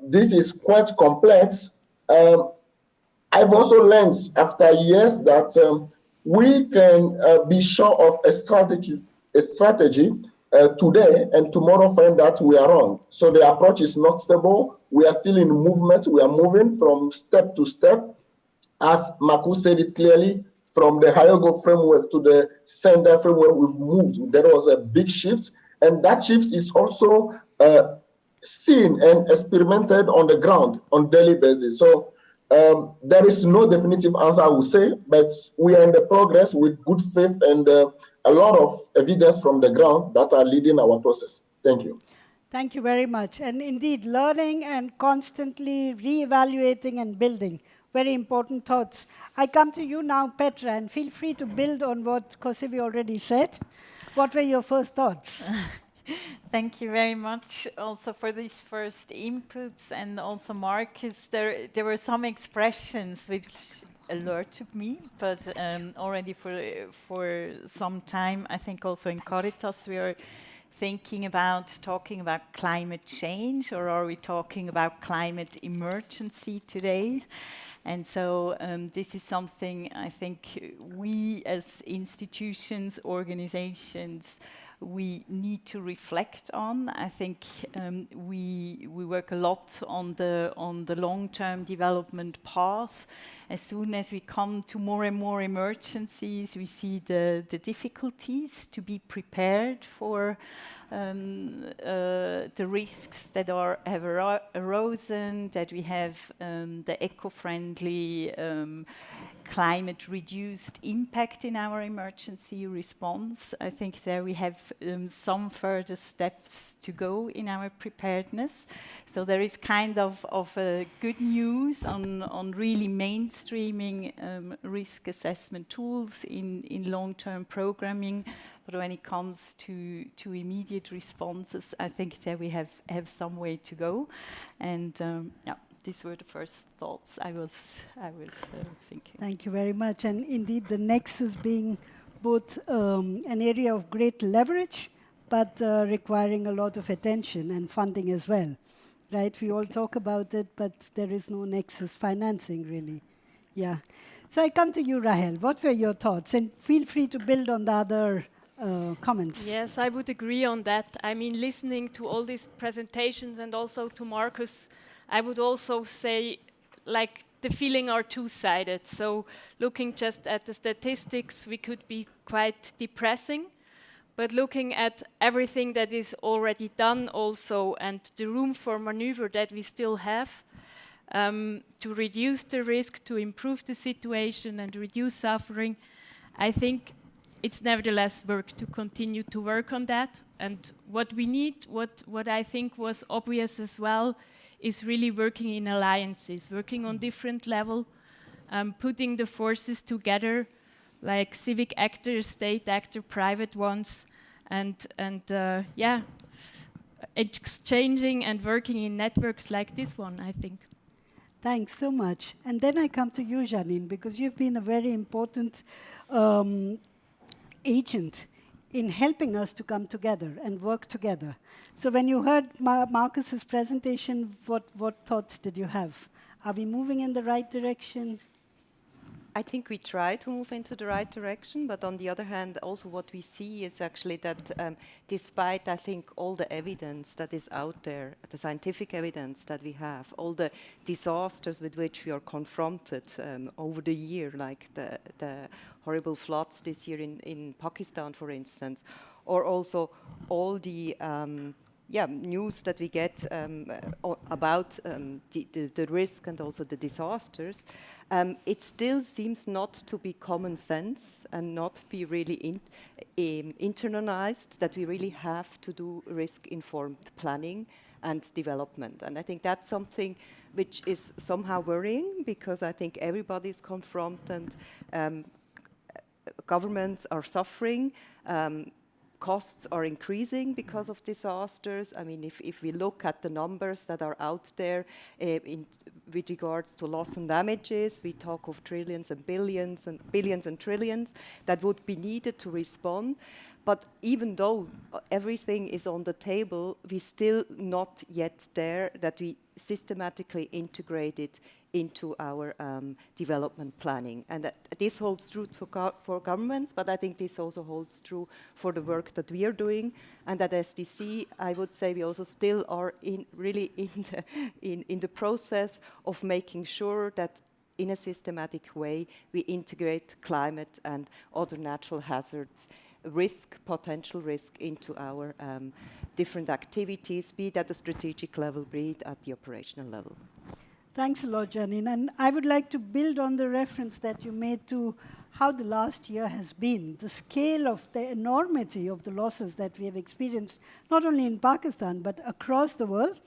this is quite complex. I've also learned after years that we can be sure of a strategy today, and tomorrow find that we are wrong. So the approach is not stable. We are still in movement. We are moving from step to step. As Marcus said it clearly, from the Hyogo framework to the Sender framework, we've moved. There was a big shift, and that shift is also seen and experimented on the ground on daily basis. So there is no definitive answer, I would say, but we are in the progress with good faith and a lot of evidence from the ground that are leading our process. Thank you. Thank you very much. And indeed, learning and constantly re-evaluating and building. Very important thoughts. I come to you now, Petra, and feel free to build on what Kosivi already said. What were your first thoughts? Thank you very much also for these first inputs, and also Marcus, there were some expressions which alerted me, but already for some time, I think also in Caritas we are talking about climate change, or are we talking about climate emergency today? And so this is something I think we as institutions, organizations, we need to reflect on. I think we work a lot on the long-term development path. As soon as we come to more and more emergencies, we see the difficulties to be prepared for the risks that have arisen, that we have the eco-friendly climate-reduced impact in our emergency response. I think there we have some further steps to go in our preparedness. So there is kind of good news on really mainstreaming risk assessment tools in long-term programming. But when it comes to immediate responses, I think there we have some way to go. And yeah. These were the first thoughts I was thinking. Thank you very much. And indeed, the nexus being both an area of great leverage, but requiring a lot of attention and funding as well, right? We all talk about it, but there is no nexus financing, really. Yeah. So I come to you, Rahel. What were your thoughts? And feel free to build on the other comments. Yes, I would agree on that. I mean, listening to all these presentations and also to Marcus, I would also say, like, the feeling are two-sided. So looking just at the statistics, we could be quite depressing. But looking at everything that is already done also, and the room for maneuver that we still have, to reduce the risk, to improve the situation and reduce suffering, I think it's nevertheless work to continue to work on that. And what we need, what I think was obvious as well, is really working in alliances, working on different level, putting the forces together, like civic actors, state actor, private ones, and yeah, exchanging and working in networks like this one, I think. Thanks so much. And then I come to you, Janine, because you've been a very important agent in helping us to come together and work together. So when you heard Marcus's presentation, what thoughts did you have? Are we moving in the right direction? I think we try to move into the right direction, but on the other hand, also what we see is actually that despite, I think, all the evidence that is out there, the scientific evidence that we have, all the disasters with which we are confronted over the year, like the horrible floods this year in Pakistan, for instance, or also all the news that we get about the risk and also the disasters, it still seems not to be common sense and not be really internalized that we really have to do risk-informed planning and development. And I think that's something which is somehow worrying, because I think everybody's confronted, governments are suffering, costs are increasing because of disasters. I mean, if we look at the numbers that are out there with regards to loss and damages, we talk of trillions and billions and trillions that would be needed to respond. But even though everything is on the table, we're still not yet there that we systematically integrate it into our development planning. And this holds true for governments, but I think this also holds true for the work that we are doing. And at SDC, I would say we also still are in the process of making sure that in a systematic way we integrate climate and other natural hazards, potential risk into our different activities, be it at the strategic level, be it at the operational level. Thanks a lot, Janine. And I would like to build on the reference that you made to how the last year has been, the scale of the enormity of the losses that we have experienced, not only in Pakistan, but across the world,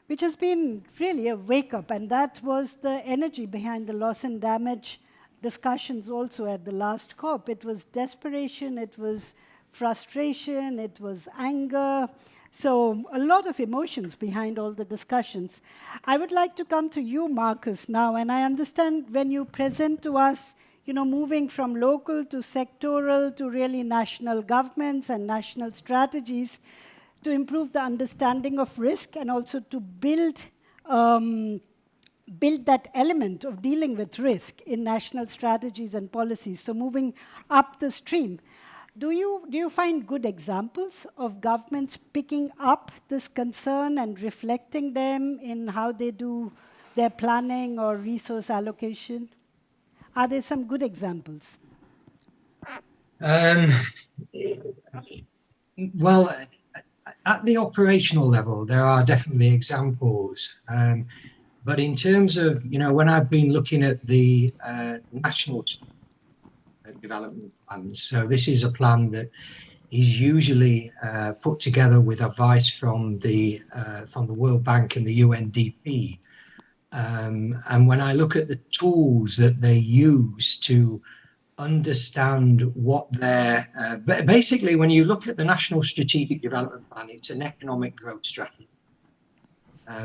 which has been really a wake-up. And that was the energy behind the loss and damage discussions also at the last COP. It was desperation, it was frustration, it was anger. So a lot of emotions behind all the discussions. I would like to come to you, Marcus, now, and I understand when you present to us, moving from local to sectoral to really national governments and national strategies to improve the understanding of risk and also to build that element of dealing with risk in national strategies and policies, so moving up the stream. Do you find good examples of governments picking up this concern and reflecting them in how they do their planning or resource allocation? Are there some good examples? Well, at the operational level, there are definitely examples. But in terms of, when I've been looking at the national development plans, so this is a plan that is usually put together with advice from the World Bank and the UNDP. And when I look at the tools that they use to understand what their, basically when you look at the National Strategic Development Plan, it's an economic growth strategy.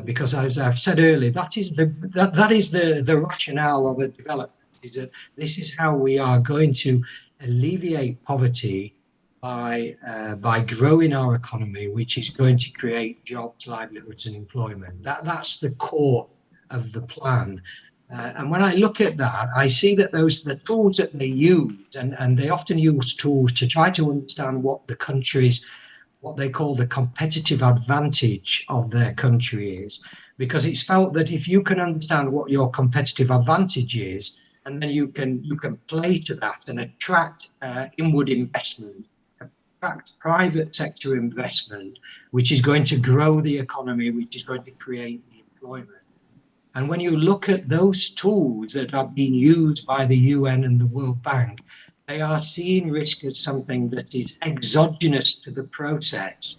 Because as I've said earlier, that is the rationale of a development, is that this is how we are going to alleviate poverty by growing our economy, which is going to create jobs, livelihoods and employment. That's the core of the plan. And when I look at that, I see that the tools that they use, and they often use tools to try to understand what the country's, what they call the competitive advantage of their country is, because it's felt that if you can understand what your competitive advantage is, and then you can play to that and attract inward investment, attract private sector investment, which is going to grow the economy, which is going to create the employment. And when you look at those tools that are being used by the UN and the World Bank, they are seeing risk as something that is exogenous to the process.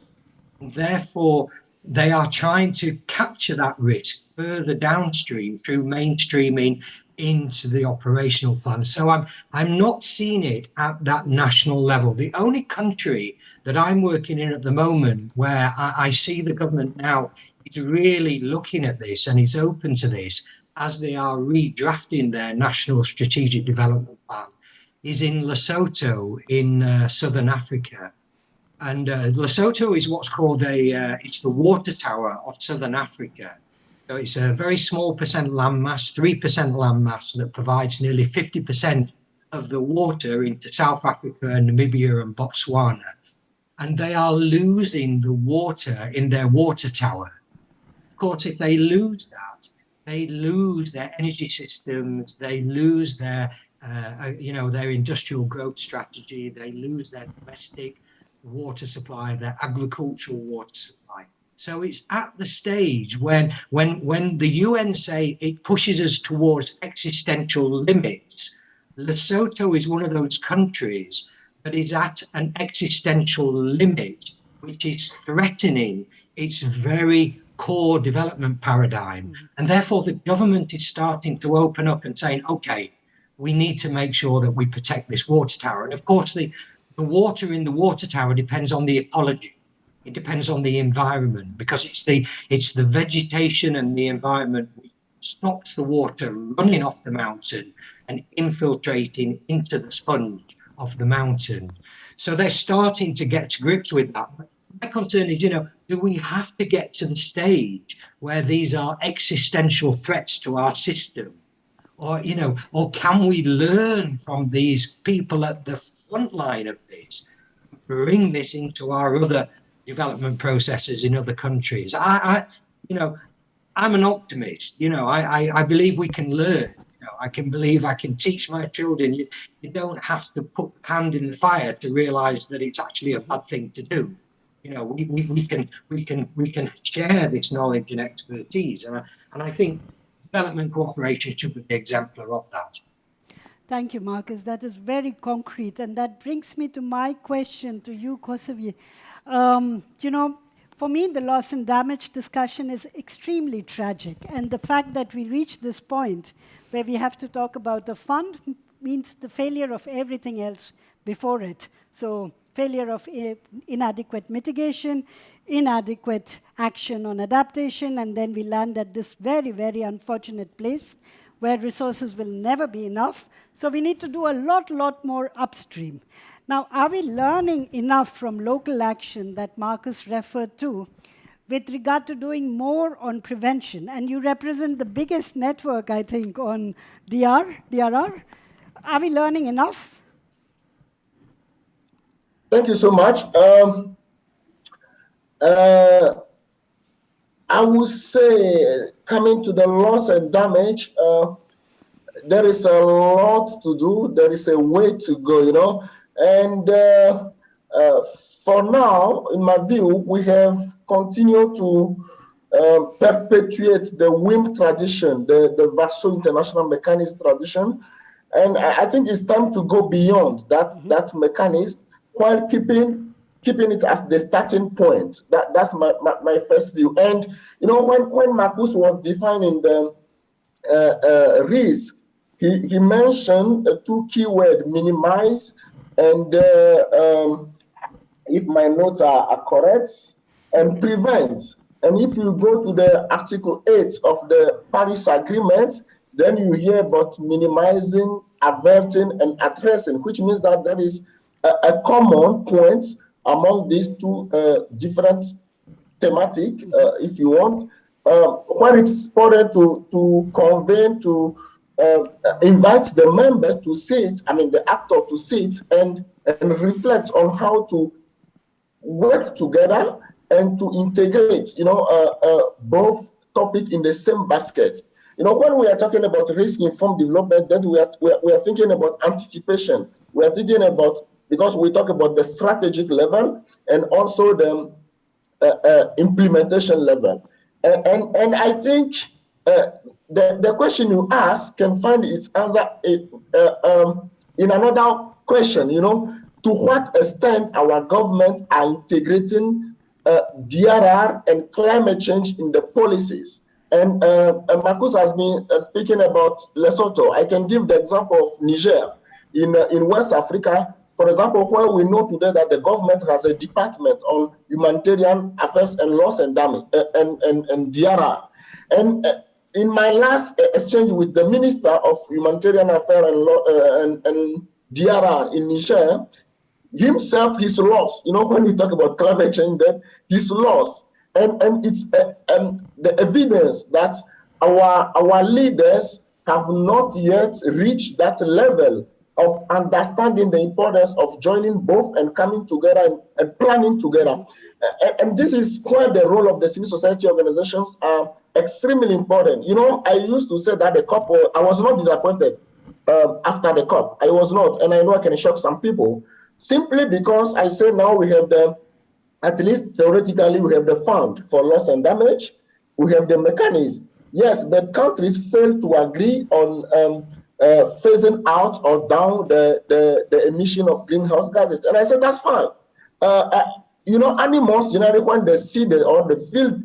And therefore, they are trying to capture that risk further downstream through mainstreaming into the operational plan. So I'm not seeing it at that national level. The only country that I'm working in at the moment where I see the government now is really looking at this and is open to this as they are redrafting their national strategic development plan is in Lesotho in Southern Africa. And Lesotho is what's called it's the water tower of Southern Africa. So it's a very small percent landmass, 3% landmass that provides nearly 50% of the water into South Africa, Namibia and Botswana. And they are losing the water in their water tower. Of course, if they lose that, they lose their energy systems, they lose their their industrial growth strategy, they lose their domestic water supply, their agricultural water supply. So it's at the stage when the UN say it pushes us towards existential limits. Lesotho is one of those countries that is at an existential limit, which is threatening its very core development paradigm. And therefore the government is starting to open up and saying, okay, we need to make sure that we protect this water tower. And of course, the water in the water tower depends on the ecology. It depends on the environment, because it's the vegetation and the environment which stops the water running off the mountain and infiltrating into the sponge of the mountain. So they're starting to get to grips with that. My concern is, do we have to get to the stage where these are existential threats to our system? Or can we learn from these people at the front line of this, bring this into our other development processes in other countries? I'm an optimist. I believe we can learn. I can teach my children. You don't have to put a hand in the fire to realize that it's actually a bad thing to do. We can share this knowledge and expertise, and I think development cooperation should be the exemplar of that. Thank you, Marcus. That is very concrete, and that brings me to my question to you, Kosevi. For me, the loss and damage discussion is extremely tragic, and the fact that we reach this point where we have to talk about the fund means the failure of everything else before it. So failure of inadequate mitigation, inadequate action on adaptation, and then we land at this very, very unfortunate place where resources will never be enough. So we need to do a lot more upstream. Now, are we learning enough from local action that Marcus referred to with regard to doing more on prevention? And you represent the biggest network, I think, on DRR. Are we learning enough? Thank you so much. I would say, coming to the loss and damage, there is a lot to do. There is a way to go, you know. And for now, in my view, we have continued to perpetuate the WIM tradition, the Vaso International Mechanism tradition. And I think it's time to go beyond that mechanism while keeping it as the starting point. That's my first view. And, you know, when Marcus was defining the risk, he mentioned two keywords, minimize and, if my notes are correct, and prevent. And if you go to the Article 8 of the Paris Agreement, then you hear about minimizing, averting, and addressing, which means that there is a common point among these two different thematic, if you want, where it's important to convey, to invite the members to sit, I mean the actor to sit and reflect on how to work together and to integrate, you know, both topics in the same basket. You know, when we are talking about risk-informed development, then we are thinking about anticipation. We are thinking about, because we talk about the strategic level and also the implementation level. And I think the question you ask can find its answer in another question, you know, to what extent our governments are integrating DRR and climate change in the policies. And Marcus has been speaking about Lesotho. I can give the example of Niger in West Africa, for example, where we know today that the government has a department on humanitarian affairs and loss and damage and DRR. And in my last exchange with the Minister of Humanitarian Affairs and DRR in Niger, himself, he's lost. You know, when we talk about climate change, then he's lost. And it's the evidence that our leaders have not yet reached that level of understanding the importance of joining both and coming together and planning together. And this is where the role of the civil society organizations are extremely important. You know, I used to say that the COP, I was not disappointed after the COP. I was not, and I know I can shock some people, simply because I say now we have at least theoretically, we have the fund for loss and damage. We have the mechanism. Yes, but countries fail to agree on phasing out or down the emission of greenhouse gases. And I said, that's fine. You know, animals, generally, when they see they feel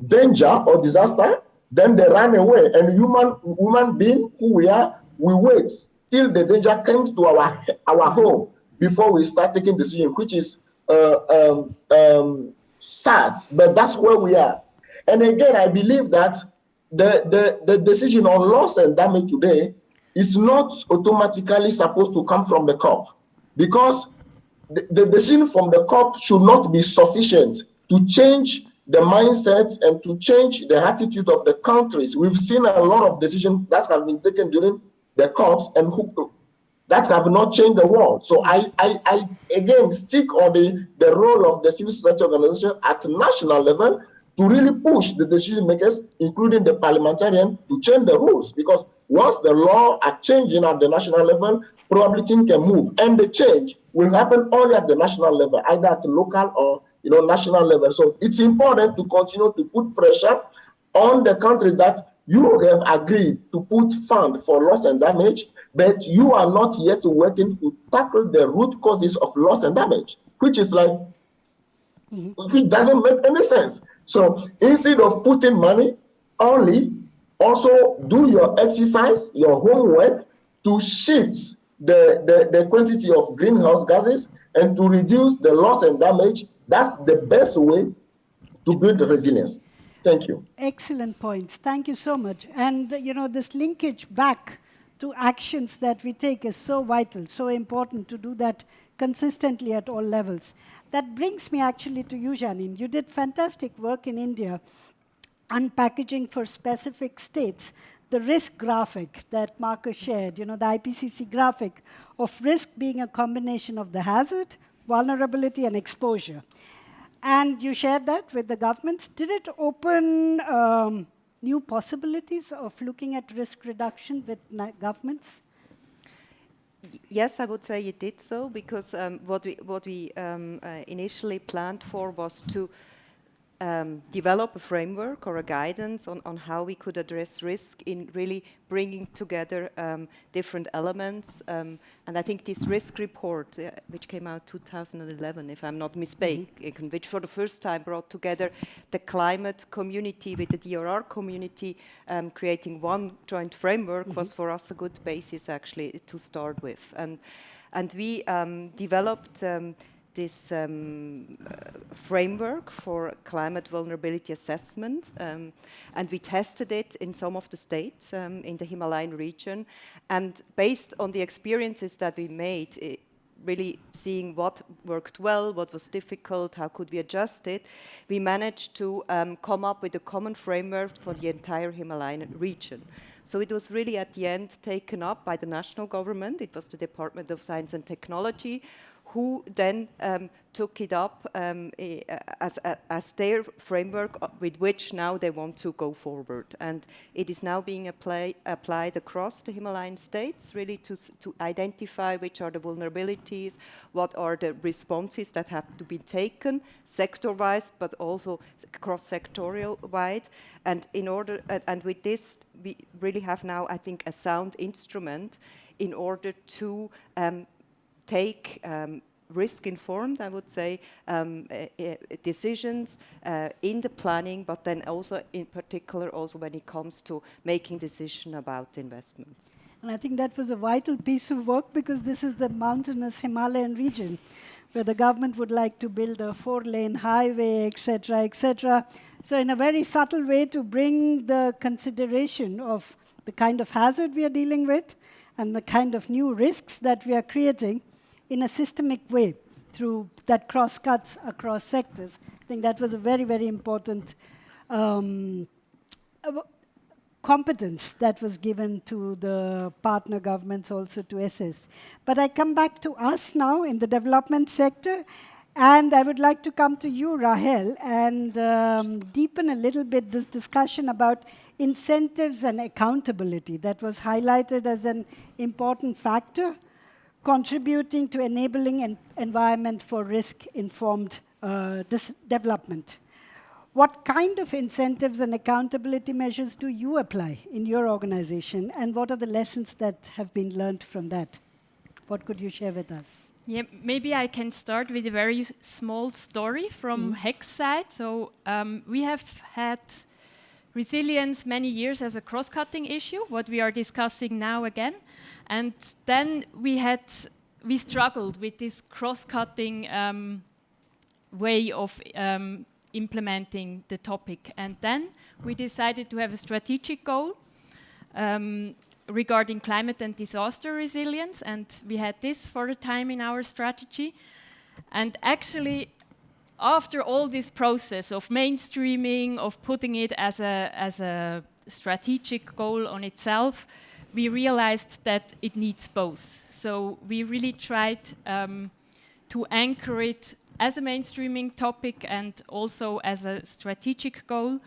danger or disaster, then they run away. And human being who we are, we wait till the danger comes to our home before we start taking decision, which is sad, but that's where we are. And again, I believe that the decision on loss and damage today is not automatically supposed to come from the COP, because the decision from the COP should not be sufficient to change the mindset and to change the attitude of the countries. We've seen a lot of decisions that have been taken during the COPs and that have not changed the world. So I again stick on the role of the civil society organization at national level to really push the decision makers, including the parliamentarian, to change the rules. Because once the law are changing at the national level, probably things can move. And the change will happen only at the national level, either at the local or national level. So it's important to continue to put pressure on the countries that you have agreed to put fund for loss and damage, but you are not yet working to tackle the root causes of loss and damage, which is like, it doesn't make any sense. So instead of putting money only, also do your exercise, your homework to shift the quantity of greenhouse gases and to reduce the loss and damage. That's the best way to build resilience. Thank you. Excellent points. Thank you so much. And this linkage back to actions that we take is so vital, so important to do that consistently at all levels. That brings me actually to you, Janine. You did fantastic work in India unpackaging for specific states the risk graphic that Marcus shared, the IPCC graphic of risk being a combination of the hazard, vulnerability, and exposure. And you shared that with the governments. Did it open new possibilities of looking at risk reduction with governments? Yes, I would say it did so, because what we initially planned for was to develop a framework or a guidance on how we could address risk in really bringing together different elements. And I think this risk report, which came out 2011, if I'm not mistaken, which for the first time brought together the climate community with the DRR community, creating one joint framework, was for us a good basis actually to start with. And we developed this framework for climate vulnerability assessment, and we tested it in some of the states in the Himalayan region. And based on the experiences that we made, really seeing what worked well, what was difficult, how could we adjust it, we managed to come up with a common framework for the entire Himalayan region. So it was really at the end taken up by the national government. It was the Department of Science and Technology who then took it up as their framework with which now they want to go forward. And it is now being applied across the Himalayan states, really to identify which are the vulnerabilities, what are the responses that have to be taken, sector-wise, but also cross-sectorial-wide. And and with this, we really have now, I think, a sound instrument in order to take risk-informed, I would say, decisions in the planning, but then also in particular also when it comes to making decisions about investments. And I think that was a vital piece of work, because this is the mountainous Himalayan region where the government would like to build a 4-lane highway, etc., etc. So in a very subtle way to bring the consideration of the kind of hazard we are dealing with and the kind of new risks that we are creating in a systemic way through that cross-cuts across sectors. I think that was a very, very important competence that was given to the partner governments also to assess. But I come back to us now in the development sector, and I would like to come to you, Rahel, and deepen a little bit this discussion about incentives and accountability that was highlighted as an important factor contributing to enabling an environment for risk-informed development. What kind of incentives and accountability measures do you apply in your organization, and what are the lessons that have been learned from that? What could you share with us? Yeah, maybe I can start with a very small story from HEKS side. So we have had resilience many years as a cross-cutting issue, what we are discussing now again. And then we struggled with this cross-cutting way of implementing the topic. And then we decided to have a strategic goal regarding climate and disaster resilience. And we had this for a time in our strategy. And actually, after all this process of mainstreaming, of putting it as a strategic goal on itself, we realized that it needs both. So we really tried to anchor it as a mainstreaming topic and also as a strategic goal.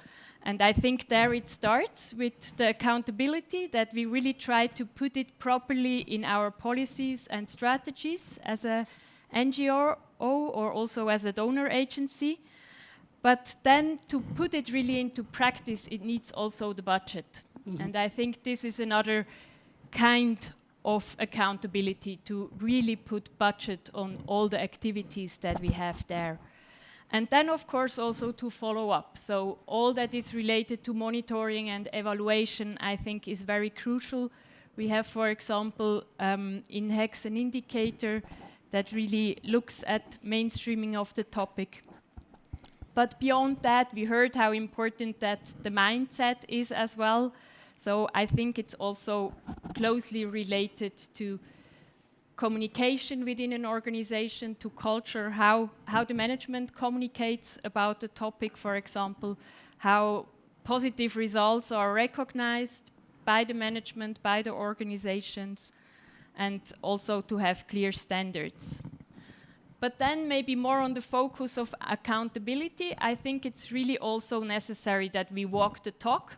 And I think there it starts with the accountability, that we really try to put it properly in our policies and strategies as a NGO or also as a donor agency. But then to put it really into practice, it needs also the budget. And I think this is another kind of accountability, to really put budget on all the activities that we have there. And then, of course, also to follow up. So all that is related to monitoring and evaluation, I think, is very crucial. We have, for example, in HEKS an indicator that really looks at mainstreaming of the topic. But beyond that, we heard how important that the mindset is as well. So I think it's also closely related to communication within an organization, to culture, how the management communicates about the topic, for example, how positive results are recognized by the management, by the organizations, and also to have clear standards. But then maybe more on the focus of accountability, I think it's really also necessary that we walk the talk,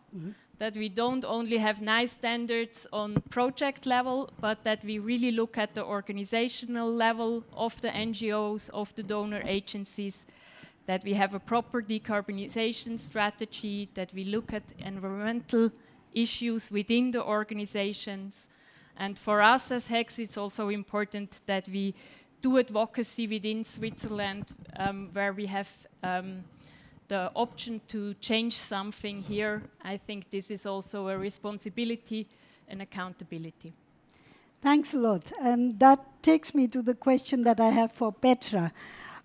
that we don't only have nice standards on project level, but that we really look at the organizational level of the NGOs, of the donor agencies, that we have a proper decarbonization strategy, that we look at environmental issues within the organizations. And for us as HEKS, it's also important that we do advocacy within Switzerland, where we have the option to change something here. I think this is also a responsibility and accountability. Thanks a lot. And that takes me to the question that I have for Petra.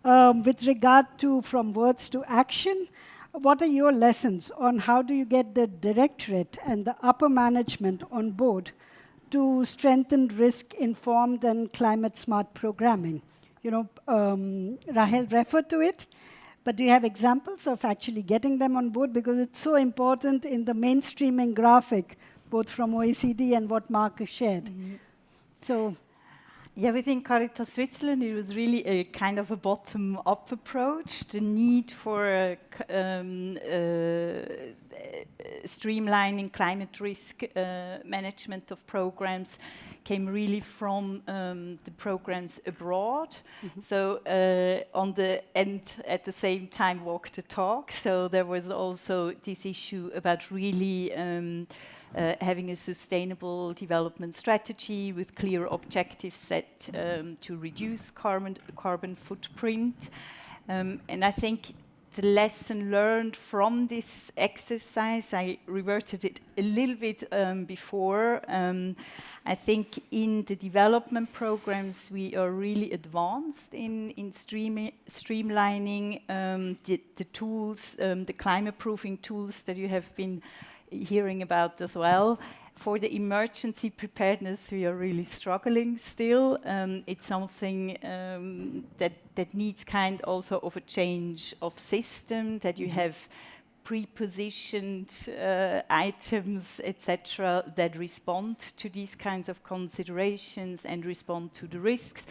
With regard to from words to action, what are your lessons on how do you get the directorate and the upper management on board to strengthen risk-informed and climate-smart programming? You know, Rahel referred to it, but do you have examples of actually getting them on board? Because it's so important in the mainstreaming graphic, both from OECD and what Marcus shared. So, yeah, within Caritas Switzerland, it was really a kind of a bottom-up approach. The need for streamlining climate risk management of programs came really from the programs abroad. So on the end, at the same time, walk the talk. So there was also this issue about really having a sustainable development strategy with clear objectives set to reduce carbon footprint. And I think the lesson learned from this exercise, I reverted it a little bit before. I think in the development programs, we are really advanced in streamlining the tools, the climate-proofing tools that you have been hearing about as well. For the emergency preparedness, we are really struggling still. It's something that needs kind also of a change of system, that you have pre-positioned items, etc., that respond to these kinds of considerations and respond to the risks.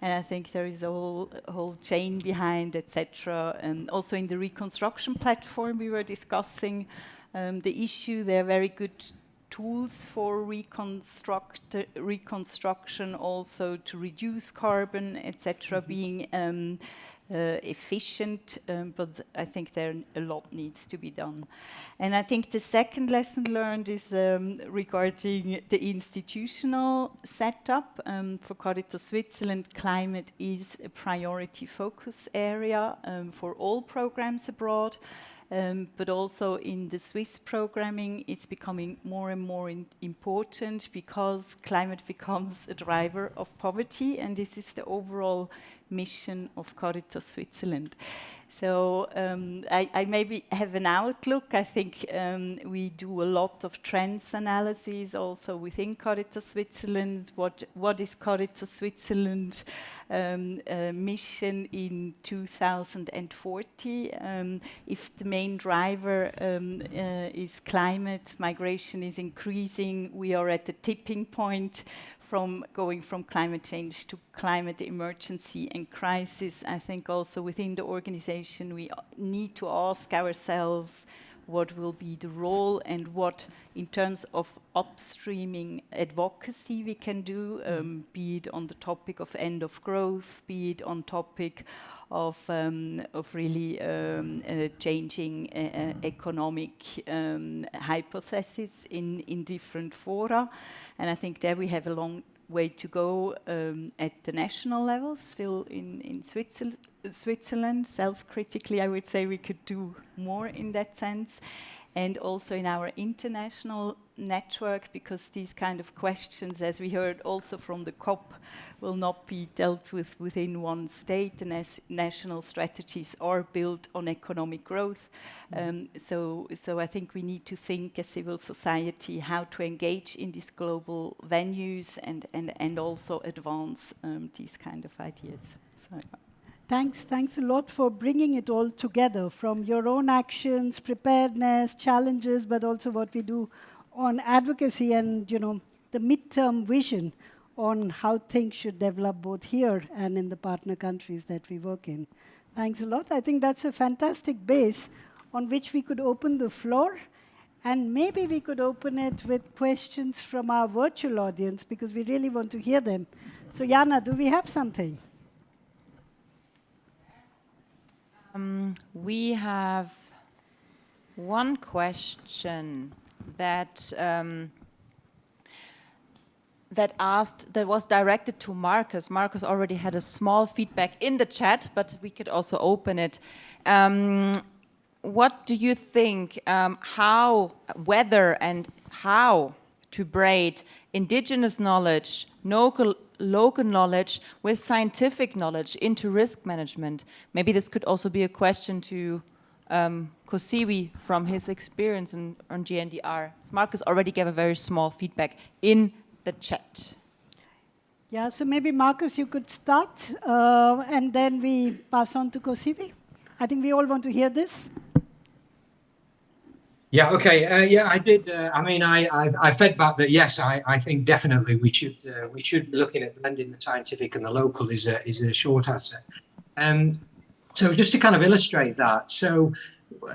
And I think there is a whole chain behind, etc. And also in the reconstruction platform we were discussing the issue. There are very good tools for reconstruction, also to reduce carbon, etc., being efficient, but I think there a lot needs to be done. And I think the second lesson learned is regarding the institutional setup. For Caritas Switzerland, climate is a priority focus area for all programs abroad. But also in the Swiss programming, it's becoming more and more important because climate becomes a driver of poverty, and this is the overall mission of Caritas Switzerland. So I maybe have an outlook. I think we do a lot of trends analysis also within Caritas Switzerland. What is Caritas Switzerland mission in 2040? If the main driver is climate, migration is increasing, we are at the tipping point from going from climate change to climate emergency and crisis. I think also within the organization we need to ask ourselves what will be the role and what in terms of upstreaming advocacy we can do, be it on the topic of end of growth, be it on topic of really changing economic hypotheses in different fora. And I think there we have a long way to go at the national level, still in Switzerland. Switzerland, self-critically, I would say we could do more in that sense. And also in our international network, because these kind of questions, as we heard also from the COP, will not be dealt with within one state. The national strategies are built on economic growth. So I think we need to think as civil society how to engage in these global venues and also advance these kind of ideas. So. Thanks a lot for bringing it all together, from your own actions, preparedness, challenges, but also what we do on advocacy and, you know, the midterm vision on how things should develop both here and in the partner countries that we work in. Thanks a lot. I think that's a fantastic base on which we could open the floor, and maybe we could open it with questions from our virtual audience, because we really want to hear them. So Jana, do we have something? We have one question that was directed to Marcus. Marcus already had a small feedback in the chat, but we could also open it. What do you think? Whether and how to braid indigenous knowledge, local knowledge with scientific knowledge into risk management? Maybe this could also be a question to Kosiwi from his experience on GNDR. Marcus already gave a very small feedback in the chat. Yeah, so maybe Marcus, you could start, and then we pass on to Kosiwi. I think we all want to hear this. Yeah, okay. Yeah, I did. I mean, I fed back that, yes, I think definitely we should be looking at blending the scientific and the local is a short answer. So just to kind of illustrate that, so,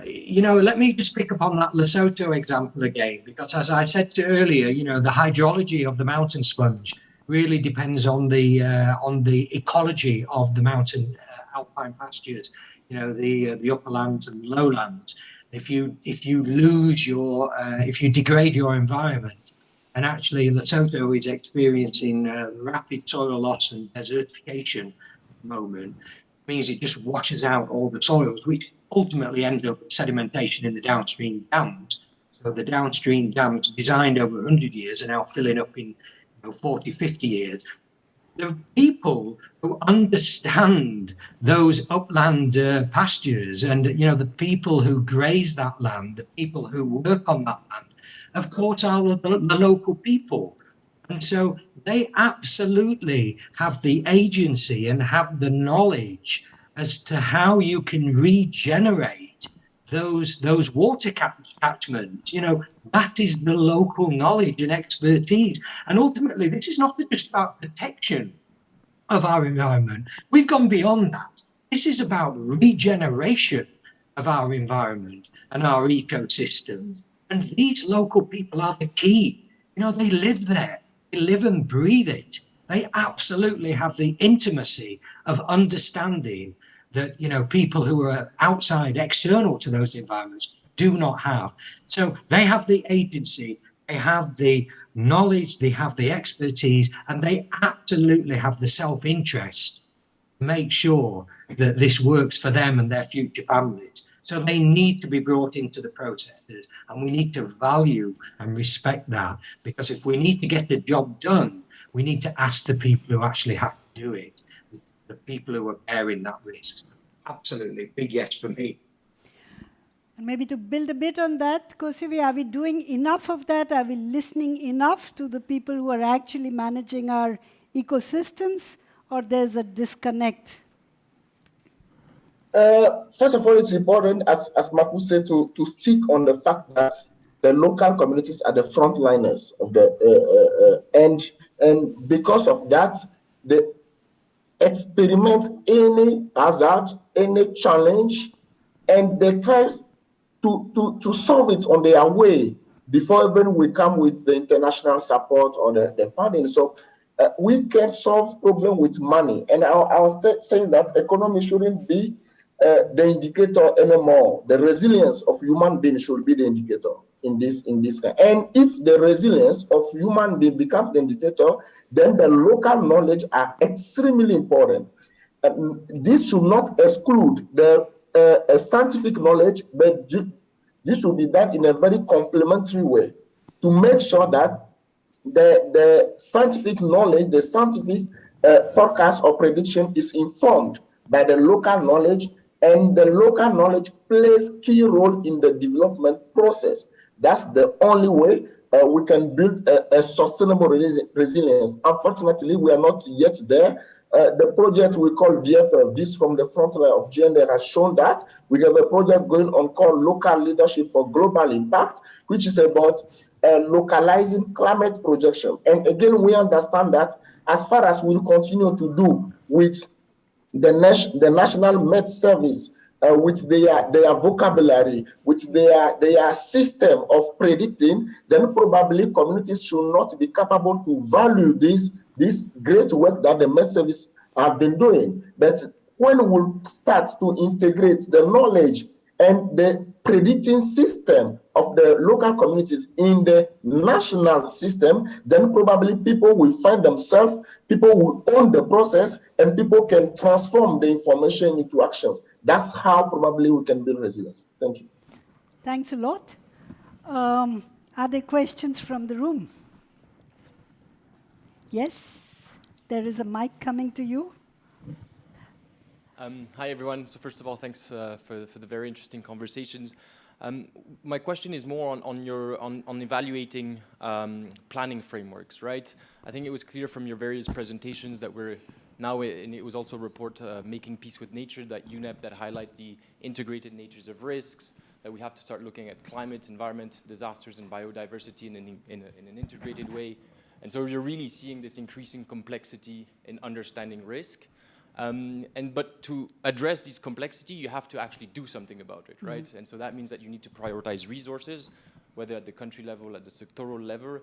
you know, let me just pick up on that Lesotho example again, because as I said earlier, you know, the hydrology of the mountain sponge really depends on the ecology of the mountain alpine pastures, you know, the upperlands and lowlands. If you lose your, if you degrade your environment, and actually Lesotho is experiencing rapid soil loss and desertification moment, means it just washes out all the soils, which ultimately end up with sedimentation in the downstream dams. So the downstream dams designed over 100 years are now filling up in 40, 50 years. The people who understand those upland pastures and, you know, the people who graze that land, the people who work on that land, of course, are the local people. And so they absolutely have the agency and have the knowledge as to how you can regenerate those water catchments. You know, that is the local knowledge and expertise. And ultimately, this is not just about protection of our environment. We've gone beyond that. This is about regeneration of our environment and our ecosystems. And these local people are the key. You know, they live there. They live and breathe it. They absolutely have the intimacy of understanding that, you know, people who are outside, external to those environments do not have. So they have the agency, they have the knowledge, they have the expertise, and they absolutely have the self-interest to make sure that this works for them and their future families. So they need to be brought into the processes, and we need to value and respect that, because if we need to get the job done, we need to ask the people who actually have to do it, the people who are bearing that risk. Absolutely, big yes for me. And maybe to build a bit on that, Kosiwi, are we doing enough of that? Are we listening enough to the people who are actually managing our ecosystems, or there's a disconnect? First of all, it's important, as Marcus said, to stick on the fact that the local communities are the frontliners of the and because of that, they experiment any hazard, any challenge, and they try to solve it on their way before even we come with the international support or the funding. So we can't solve problem with money. And I was saying that economy shouldn't be the indicator anymore. The resilience of human beings should be the indicator in this kind. And if the resilience of human being becomes the indicator, then the local knowledge are extremely important. this should not exclude the scientific knowledge, but this should be done in a very complementary way to make sure that the scientific knowledge, the scientific forecast or prediction is informed by the local knowledge, and the local knowledge plays key role in the development process. That's the only way we can build a sustainable resilience. Unfortunately, we are not yet there. The project we call VFL, this from the front line of gender, has shown that. We have a project going on called Local Leadership for Global Impact, which is about localizing climate projection. And again, we understand that as far as we'll continue to do with the National Met Service, with their vocabulary, with their system of predicting, then probably communities should not be capable to value this great work that the Met Service have been doing. But when we start to integrate the knowledge and the predicting system of the local communities in the national system, then probably people will find themselves, people will own the process, and people can transform the information into actions. That's how probably we can build resilience. Thank you. Thanks a lot. Are there questions from the room? Yes, there is a mic coming to you. Hi everyone. So first of all, thanks for the very interesting conversations. My question is more on evaluating planning frameworks, right? I think it was clear from your various presentations that we're now, and it was also a report, Making Peace with Nature, that UNEP that highlight the integrated natures of risks, that we have to start looking at climate, environment, disasters, and biodiversity in an integrated way. And so you're really seeing this increasing complexity in understanding risk. But to address this complexity, you have to actually do something about it, right? Mm-hmm. And so that means that you need to prioritize resources, whether at the country level, at the sectoral level.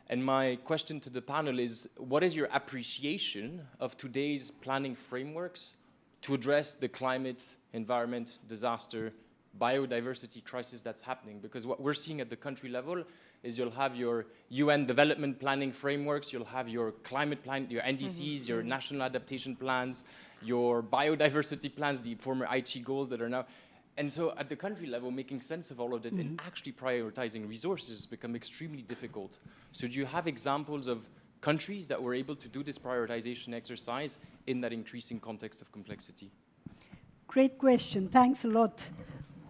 And my question to the panel is, what is your appreciation of today's planning frameworks to address the climate, environment, disaster, biodiversity crisis that's happening? Because what we're seeing at the country level is you'll have your UN development planning frameworks, you'll have your climate plan, your NDCs, your national adaptation plans, your biodiversity plans, the former Aichi goals that are now. And so at the country level, making sense of all of it and actually prioritizing resources become extremely difficult. So do you have examples of countries that were able to do this prioritization exercise in that increasing context of complexity? Great question. Thanks a lot.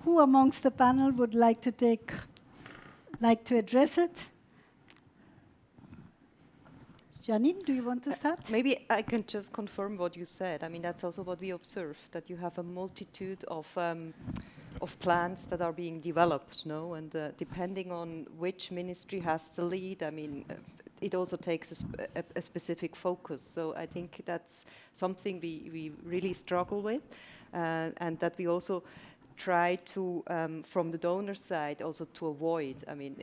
Who amongst the panel would like to address it? Janine, do you want to start? Maybe I can just confirm what you said. I mean, that's also what we observed, that you have a multitude of plans that are being developed, no? And depending on which ministry has the lead, I mean, it also takes a specific focus. So I think that's something we really struggle with, and that we also try to, from the donor side, also to avoid. I mean,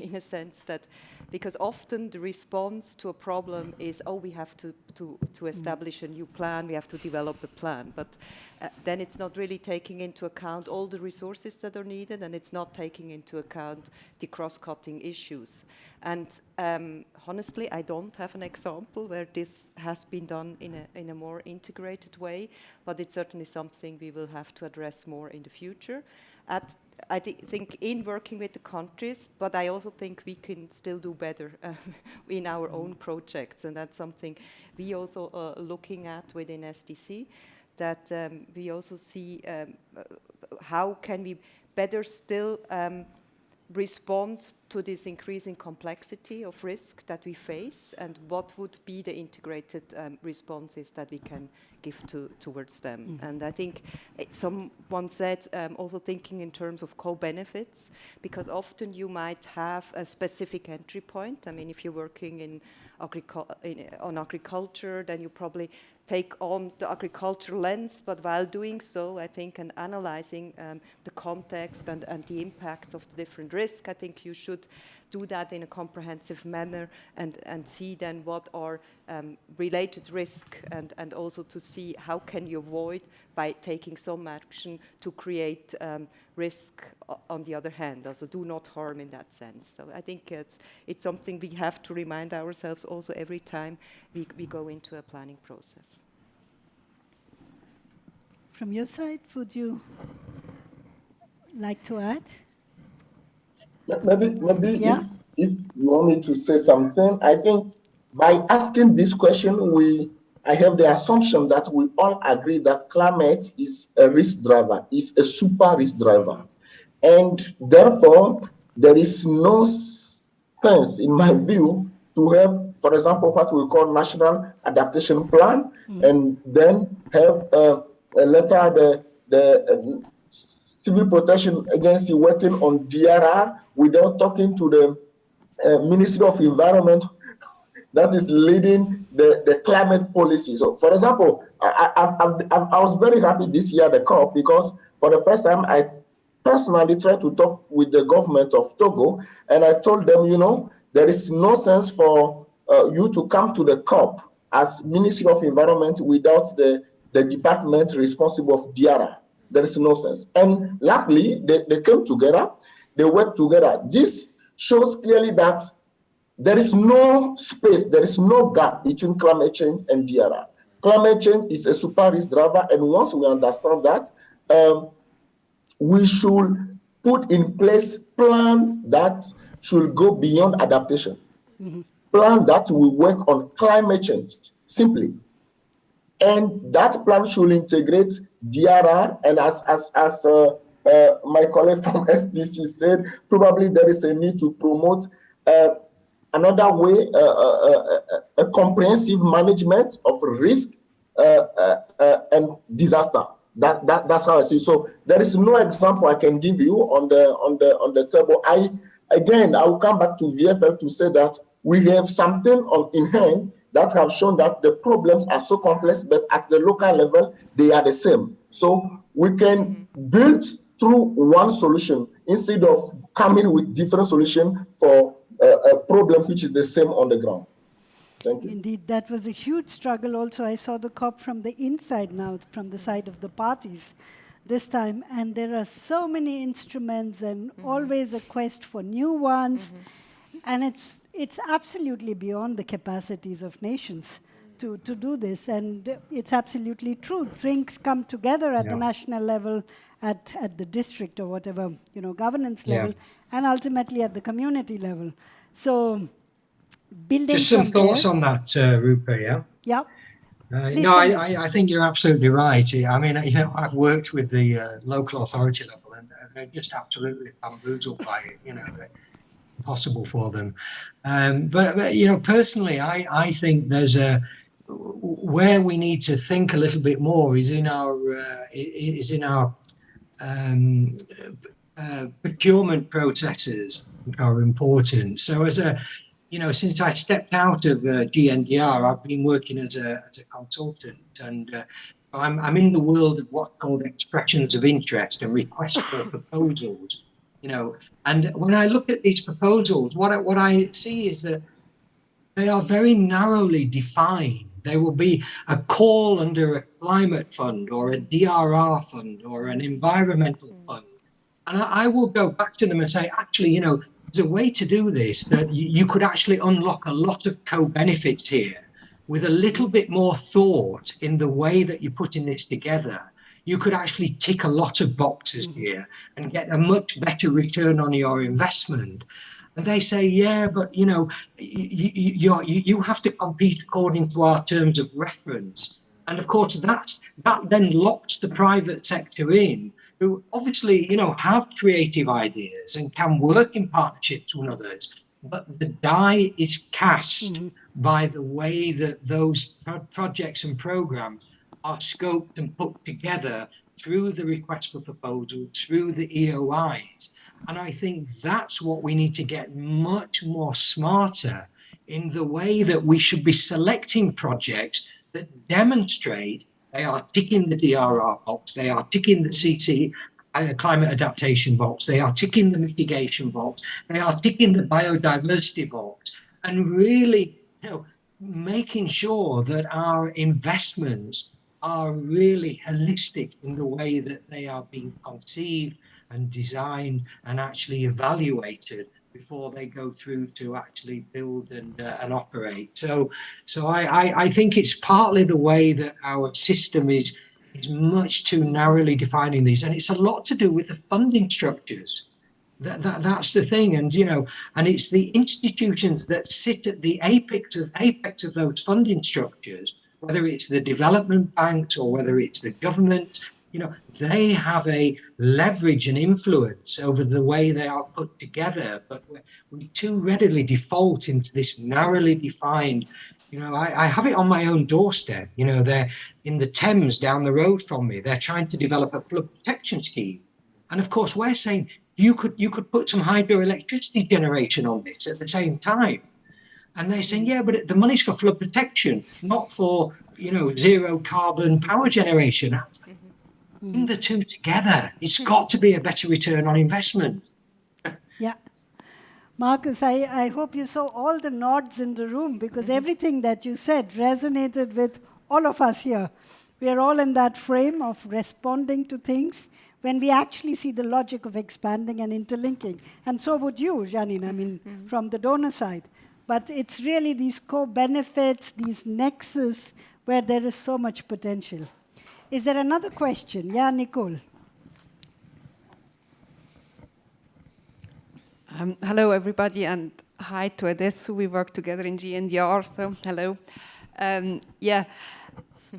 in a sense that, because often the response to a problem is, oh, we have to establish a new plan, we have to develop a plan. But then it's not really taking into account all the resources that are needed, and it's not taking into account the cross-cutting issues. And honestly, I don't have an example where this has been done in a more integrated way, but it's certainly something we will have to address more in the future. I think in working with the countries, but I also think we can still do better in our own projects, and that's something we also looking at within SDC, that we also see how can we better still respond to this increasing complexity of risk that we face, and what would be the integrated responses that we can give towards them. And I think someone said also thinking in terms of co-benefits, because often you might have a specific entry point. I mean, if you're working on agriculture, then you probably take on the agricultural lens, but while doing so, I think, and analyzing the context and the impacts of the different risks, I think you should do that in a comprehensive manner and see then what are related risk, and also to see how can you avoid by taking some action to create risk on the other hand, also do not harm in that sense. So I think it's something we have to remind ourselves also every time we go into a planning process. from your side, would you like to add? Maybe Yeah. if you want me to say something, I think by asking this question, I have the assumption that we all agree that climate is a risk driver, is a super risk driver. And therefore, there is no sense, in my view, to have, for example, what we call National Adaptation Plan, and then have a letter, the Civil Protection Agency working on DRR without talking to the Ministry of Environment that is leading the climate policy. So, for example, I was very happy this year at the COP because for the first time I personally tried to talk with the government of Togo, and I told them, you know, there is no sense for you to come to the COP as Ministry of Environment without the department responsible of DRR. There is no sense. And luckily, they came together, they worked together. This shows clearly that there is no space, there is no gap between climate change and DRR. Climate change is a super risk driver, and once we understand that, we should put in place plans that should go beyond adaptation. Plan that will work on climate change, simply. And that plan should integrate DRR, and as my colleague from SDC said, probably there is a need to promote another way, a comprehensive management of risk and disaster. That's how I see it. So there is no example I can give you on the table. I will come back to VFL to say that we have something in hand that have shown that the problems are so complex, but at the local level, they are the same. So we can build through one solution instead of coming with different solutions for a problem which is the same on the ground. Thank you. Indeed, that was a huge struggle also. I saw the COP from the inside now, from the side of the parties this time, and there are so many instruments and always a quest for new ones. And it's absolutely beyond the capacities of nations to do this. And it's absolutely true. Things come together at the national level, at the district or whatever, governance level, and ultimately at the community level. So building just some thoughts on that, Rupa, yeah? Yeah. No, I think you're absolutely right. I mean, I've worked with the local authority level, and they're just absolutely bamboozled by it, impossible for them. But personally, I think there's where we need to think a little bit more is in our procurement processes are important. So since I stepped out of GNDR, I've been working as a consultant, and I'm in the world of what's called expressions of interest and requests for proposals. And when I look at these proposals, what I see is that they are very narrowly defined. There will be a call under a climate fund or a DRR fund or an environmental fund. And I will go back to them and say, actually, there's a way to do this that you could actually unlock a lot of co-benefits here with a little bit more thought in the way that you're putting this together. You could actually tick a lot of boxes here and get a much better return on your investment. And they say, yeah, but you have to compete according to our terms of reference. And of course, that then locks the private sector in, who obviously, have creative ideas and can work in partnerships with others. But the die is cast by the way that those projects and programs are scoped and put together through the request for proposal, through the EOIs. And I think that's what we need to get much more smarter in the way that we should be selecting projects that demonstrate they are ticking the DRR box, they are ticking the CC, climate adaptation box, they are ticking the mitigation box, they are ticking the biodiversity box, and really, making sure that our investments are really holistic in the way that they are being conceived and designed and actually evaluated before they go through to actually build and operate. So I think it's partly the way that our system is is much too narrowly defining these, and it's a lot to do with the funding structures. That's the thing, and and it's the institutions that sit at the apex of those funding structures, whether it's the development banks or whether it's the government. They have a leverage and influence over the way they are put together, but we too readily default into this narrowly defined. I have it on my own doorstep. They're in the Thames down the road from me. They're trying to develop a flood protection scheme, and of course we're saying you could put some hydroelectricity generation on this at the same time, and they're saying, yeah, but the money's for flood protection, not for zero carbon power generation. Bring the two together. It's got to be a better return on investment. Yeah. Marcus, I hope you saw all the nods in the room, because everything that you said resonated with all of us here. We are all in that frame of responding to things when we actually see the logic of expanding and interlinking. And so would you, Janine, from the donor side. But it's really these co-benefits, these nexus, where there is so much potential. Is there another question? Yeah, Nicole. Hello, everybody, and hi to Adesso. We work together in GNDR, so hello.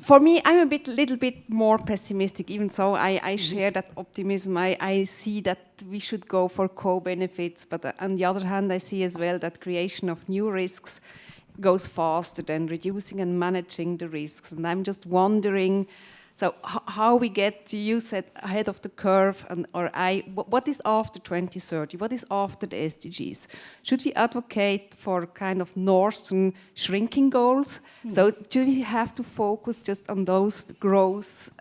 For me, I'm little bit more pessimistic, even so I share that optimism. I see that we should go for co-benefits, but on the other hand, I see as well that creation of new risks goes faster than reducing and managing the risks. And I'm just wondering, so how we get, you said, ahead of the curve, what is after 2030? What is after the SDGs? Should we advocate for kind of northern shrinking goals? So do we have to focus just on those growth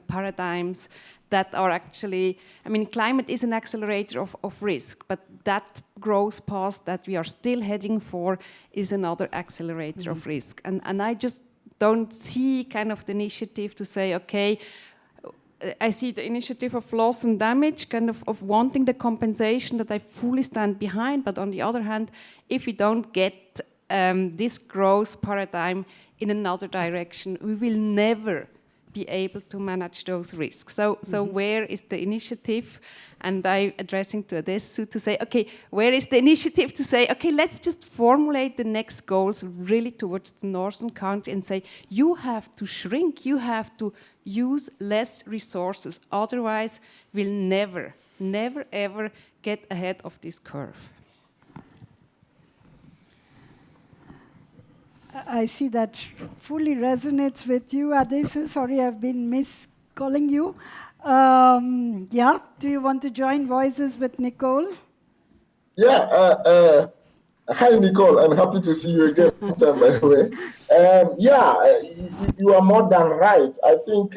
paradigms that are actually, climate is an accelerator of risk, but that growth path that we are still heading for is another accelerator of risk. And I just don't see kind of the initiative to say, okay, I see the initiative of loss and damage, kind of wanting the compensation that I fully stand behind, but on the other hand, if we don't get this growth paradigm in another direction, we will never be able to manage those risks. So where is the initiative? And I'm addressing to Adesso to say, okay, where is the initiative to say, okay, let's just formulate the next goals really towards the northern country and say, you have to shrink, you have to use less resources, otherwise we'll never, ever get ahead of this curve. I see that fully resonates with you, Adesso. Sorry, I've been miscalling you. Do you want to join voices with Nicole? Yeah, hi, Nicole. I'm happy to see you again, by the way. You are more than right. I think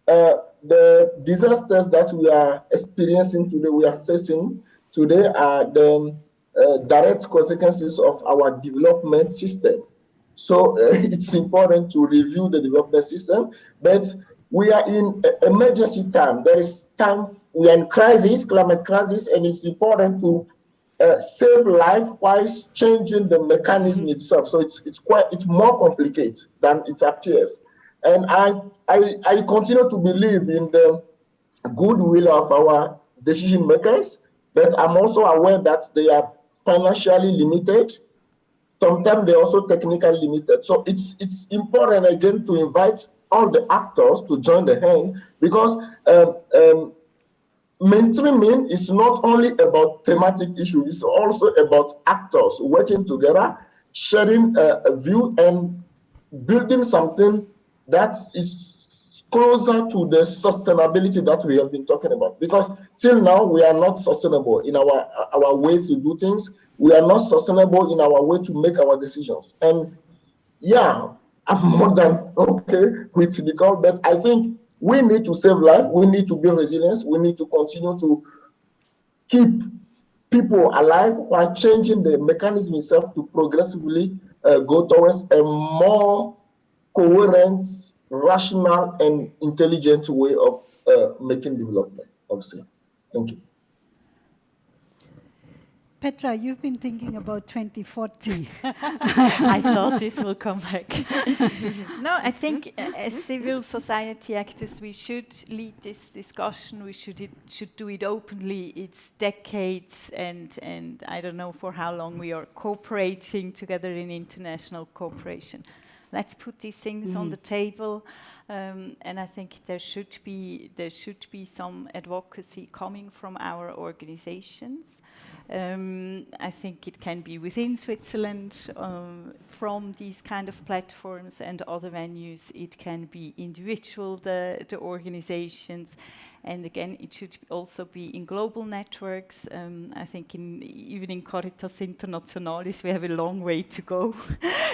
the disasters that we are experiencing today, we are facing today, are the direct consequences of our development system. So it's important to review the development system, but we are in emergency time. There is time, we are in crisis, climate crisis, and it's important to save life while changing the mechanism itself. So it's more complicated than it appears. And I continue to believe in the goodwill of our decision makers, but I'm also aware that they are financially limited. Sometimes they're also technically limited. So it's important, again, to invite all the actors to join the hand, because mainstreaming is not only about thematic issues, it's also about actors working together, sharing a view and building something that is closer to the sustainability that we have been talking about. Because till now, we are not sustainable in our way to do things. We are not sustainable in our way to make our decisions. And I'm more than okay with Nicole, but I think we need to save life. We need to build resilience. We need to continue to keep people alive while changing the mechanism itself to progressively go towards a more coherent, rational, and intelligent way of making development, obviously. Thank you. Petra, you've been thinking about 2040. I thought this will come back. No, I think as civil society actors, we should lead this discussion. We should do it openly. It's decades, and I don't know for how long we are cooperating together in international cooperation. Let's put these things on the table, and I think there should be some advocacy coming from our organizations. I think it can be within Switzerland from these kind of platforms and other venues. It can be individual, the organizations, and again, it should also be in global networks. I think even in Caritas Internationalis, we have a long way to go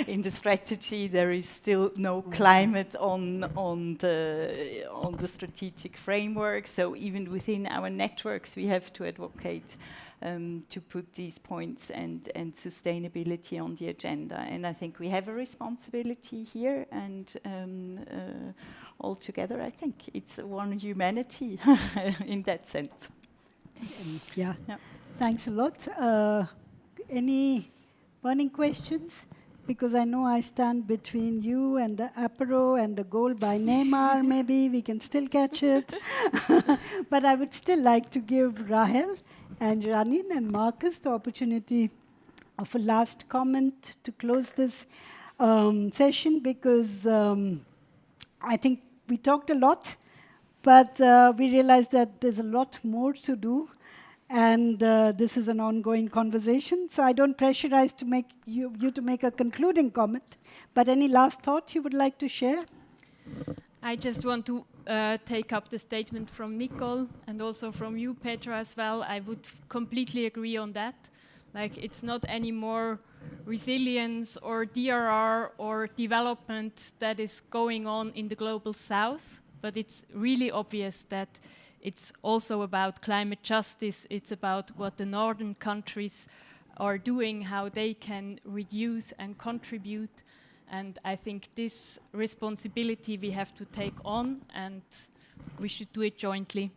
in the strategy. There is still no climate on the strategic framework. So even within our networks, we have to advocate to put these points and sustainability on the agenda. And I think we have a responsibility here, and all together, I think it's one humanity in that sense. Yeah. Thanks a lot. Any burning questions? Because I know I stand between you and the apero and the goal by Neymar. Maybe we can still catch it. But I would still like to give Rahel and Janine and Marcus the opportunity of a last comment to close this session, because I think we talked a lot, but we realized that there's a lot more to do, and this is an ongoing conversation. So I don't pressurize to make you to make a concluding comment, but any last thought you would like to share? I just want to take up the statement from Nicole and also from you, Petra, as well. I would completely agree on that. Like, it's not anymore resilience or DRR or development that is going on in the global south, but it's really obvious that it's also about climate justice. It's about what the northern countries are doing, how they can reduce and contribute. And I think this responsibility we have to take on, and we should do it jointly,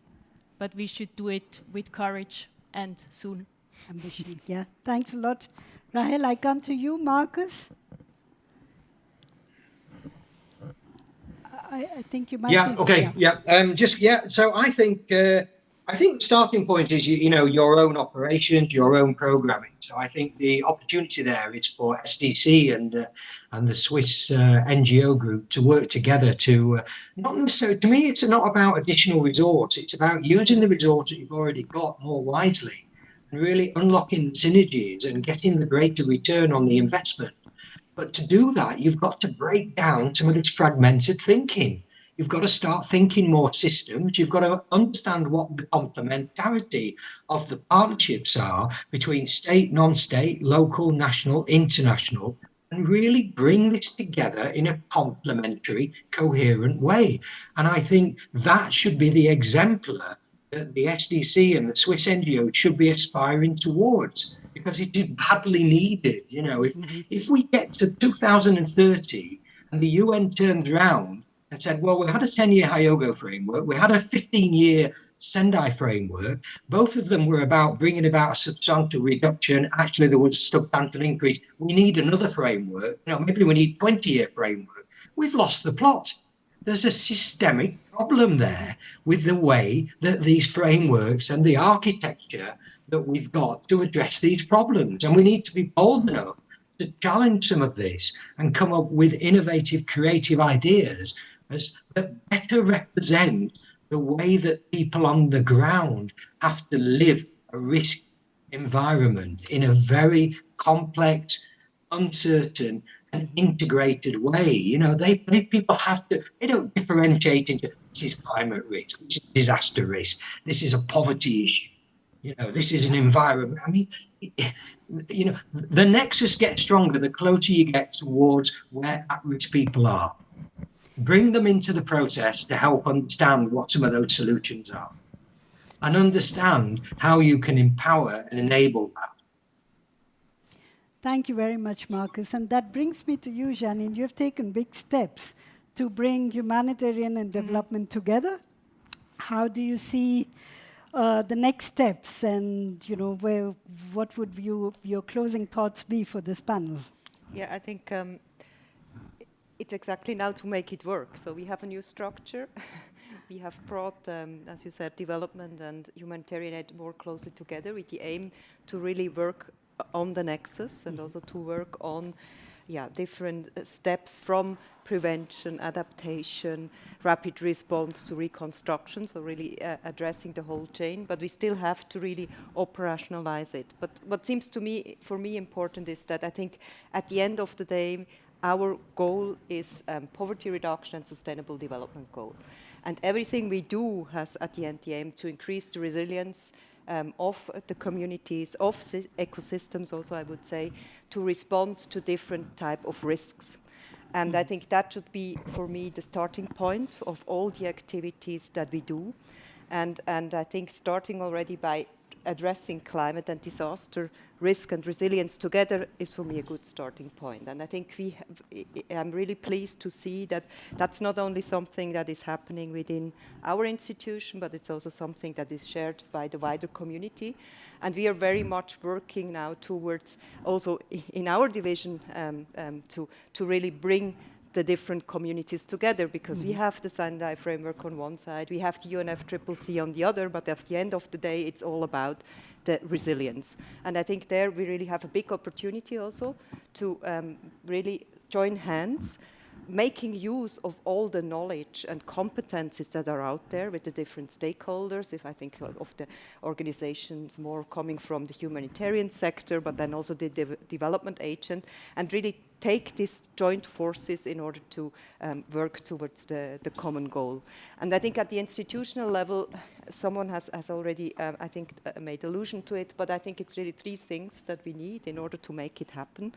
but we should do it with courage and soon. Ambition, yeah. Thanks a lot. Rahel, I come to you. Marcus? I think you might be... Okay, yeah. So I think the starting point is, your own operations, your own programming. So I think the opportunity there is for SDC and the Swiss NGO group to work together to, not necessarily, to me, it's not about additional resource. It's about using the resource that you've already got more wisely and really unlocking synergies and getting the greater return on the investment. But to do that, you've got to break down some of this fragmented thinking. You've got to start thinking more systems. You've got to understand what the complementarity of the partnerships are between state, non-state, local, national, international, and really bring this together in a complementary, coherent way. And I think that should be the exemplar that the SDC and the Swiss NGO should be aspiring towards, because it is badly needed. If we get to 2030 and the UN turns around and said, well, we had a 10-year Hyogo framework, we had a 15-year Sendai framework, both of them were about bringing about a substantial reduction. Actually, there was a substantial increase. We need another framework. Maybe we need a 20-year framework. We've lost the plot. There's a systemic problem there with the way that these frameworks and the architecture that we've got to address these problems. And we need to be bold enough to challenge some of this and come up with innovative, creative ideas that better represent the way that people on the ground have to live a risk environment in a very complex, uncertain, and integrated way. People have to, they don't differentiate into this is climate risk, this is disaster risk, this is a poverty issue, this is an environment. I mean, the nexus gets stronger the closer you get towards where at-risk people are. Bring them into the process to help understand what some of those solutions are and understand how you can empower and enable that. Thank you very much, Marcus. And that brings me to you, Janine. You've taken big steps to bring humanitarian and development together. How do you see the next steps and, what would your closing thoughts be for this panel? Yeah, I think it's exactly now to make it work. So we have a new structure. We have brought, as you said, development and humanitarian aid more closely together with the aim to really work on the nexus and also to work on different steps from prevention, adaptation, rapid response to reconstruction, so really addressing the whole chain, but we still have to really operationalize it. But what seems to me, for me, important is that I think at the end of the day, our goal is poverty reduction and sustainable development goal. And everything we do has at the end the aim to increase the resilience of the communities, of ecosystems also, I would say, to respond to different type of risks. And I think that should be, for me, the starting point of all the activities that we do. And I think starting already by addressing climate and disaster risk and resilience together is, for me, a good starting point. And I think I'm really pleased to see that that's not only something that is happening within our institution, but it's also something that is shared by the wider community. And we are very much working now towards also in our division to really bring the different communities together, because we have the Sendai framework on one side, we have the UNFCCC on the other, but at the end of the day, it's all about the resilience. And I think there we really have a big opportunity also to really join hands, making use of all the knowledge and competencies that are out there with the different stakeholders, if I think of the organizations more coming from the humanitarian sector, but then also the development agent, and really take these joint forces in order to work towards the common goal. And I think at the institutional level, someone has already, I think, made allusion to it, but I think it's really three things that we need in order to make it happen.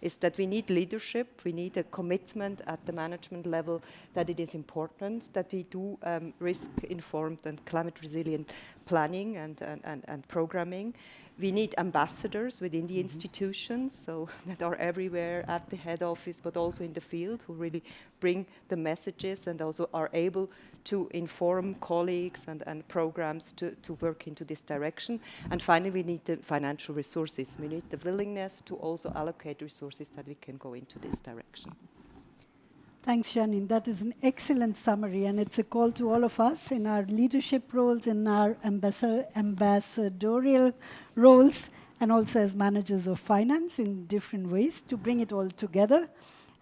Is that we need leadership, we need a commitment at the management level that it is important that we do risk-informed and climate-resilient planning and programming. We need ambassadors within the institutions, so that are everywhere at the head office, but also in the field, who really bring the messages and also are able to inform colleagues and programs to work into this direction. And finally, we need the financial resources. We need the willingness to also allocate resources that we can go into this direction. Thanks, Janine. That is an excellent summary, and it's a call to all of us in our leadership roles, in our ambassadorial roles, and also as managers of finance in different ways, to bring it all together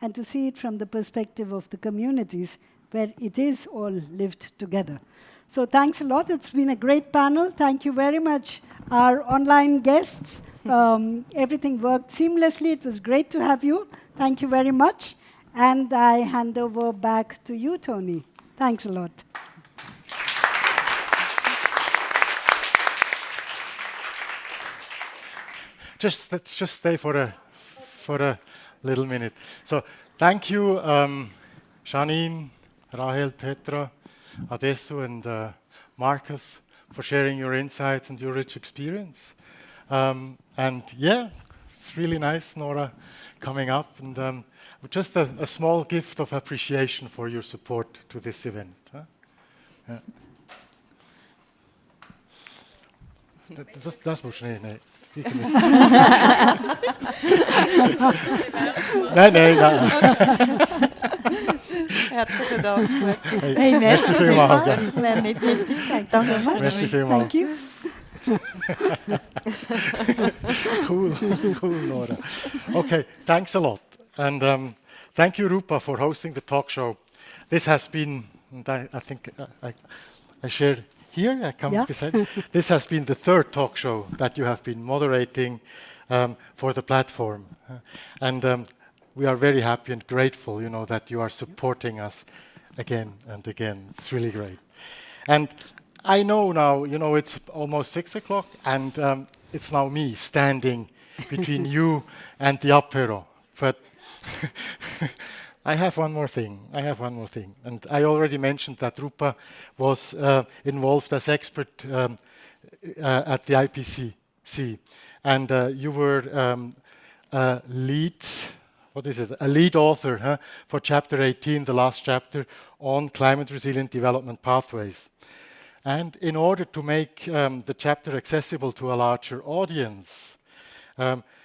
and to see it from the perspective of the communities where it is all lived together. So thanks a lot. It's been a great panel. Thank you very much, our online guests. Everything worked seamlessly. It was great to have you. Thank you very much. And I hand over back to you, Tony. Thanks a lot. Let's just stay for a little minute. So thank you, Janine, Rahel, Petra, Adesso, and Marcus, for sharing your insights and your rich experience. And yeah, it's really nice, Nora, coming up, and just a small gift of appreciation for your support to this event. Huh? Yeah. Das muss schnell, nee. Nein. Herzlichen Dank. Hey, merci vielmals. Merci vielmals. Thank you. Cool, Nora. Okay, thanks a lot. And thank you, Rupa, for hosting the talk show. This has been, and I think I share here, I come beside. This has been the third talk show that you have been moderating for the platform. And we are very happy and grateful, that you are supporting us again and again. It's really great. And I know now, it's almost 6 o'clock, and it's now me standing between you and the apéro. But I have one more thing. And I already mentioned that Rupa was involved as expert at the IPCC. And you were a lead author for Chapter 18, the last chapter, on climate-resilient development pathways. And in order to make the chapter accessible to a larger audience,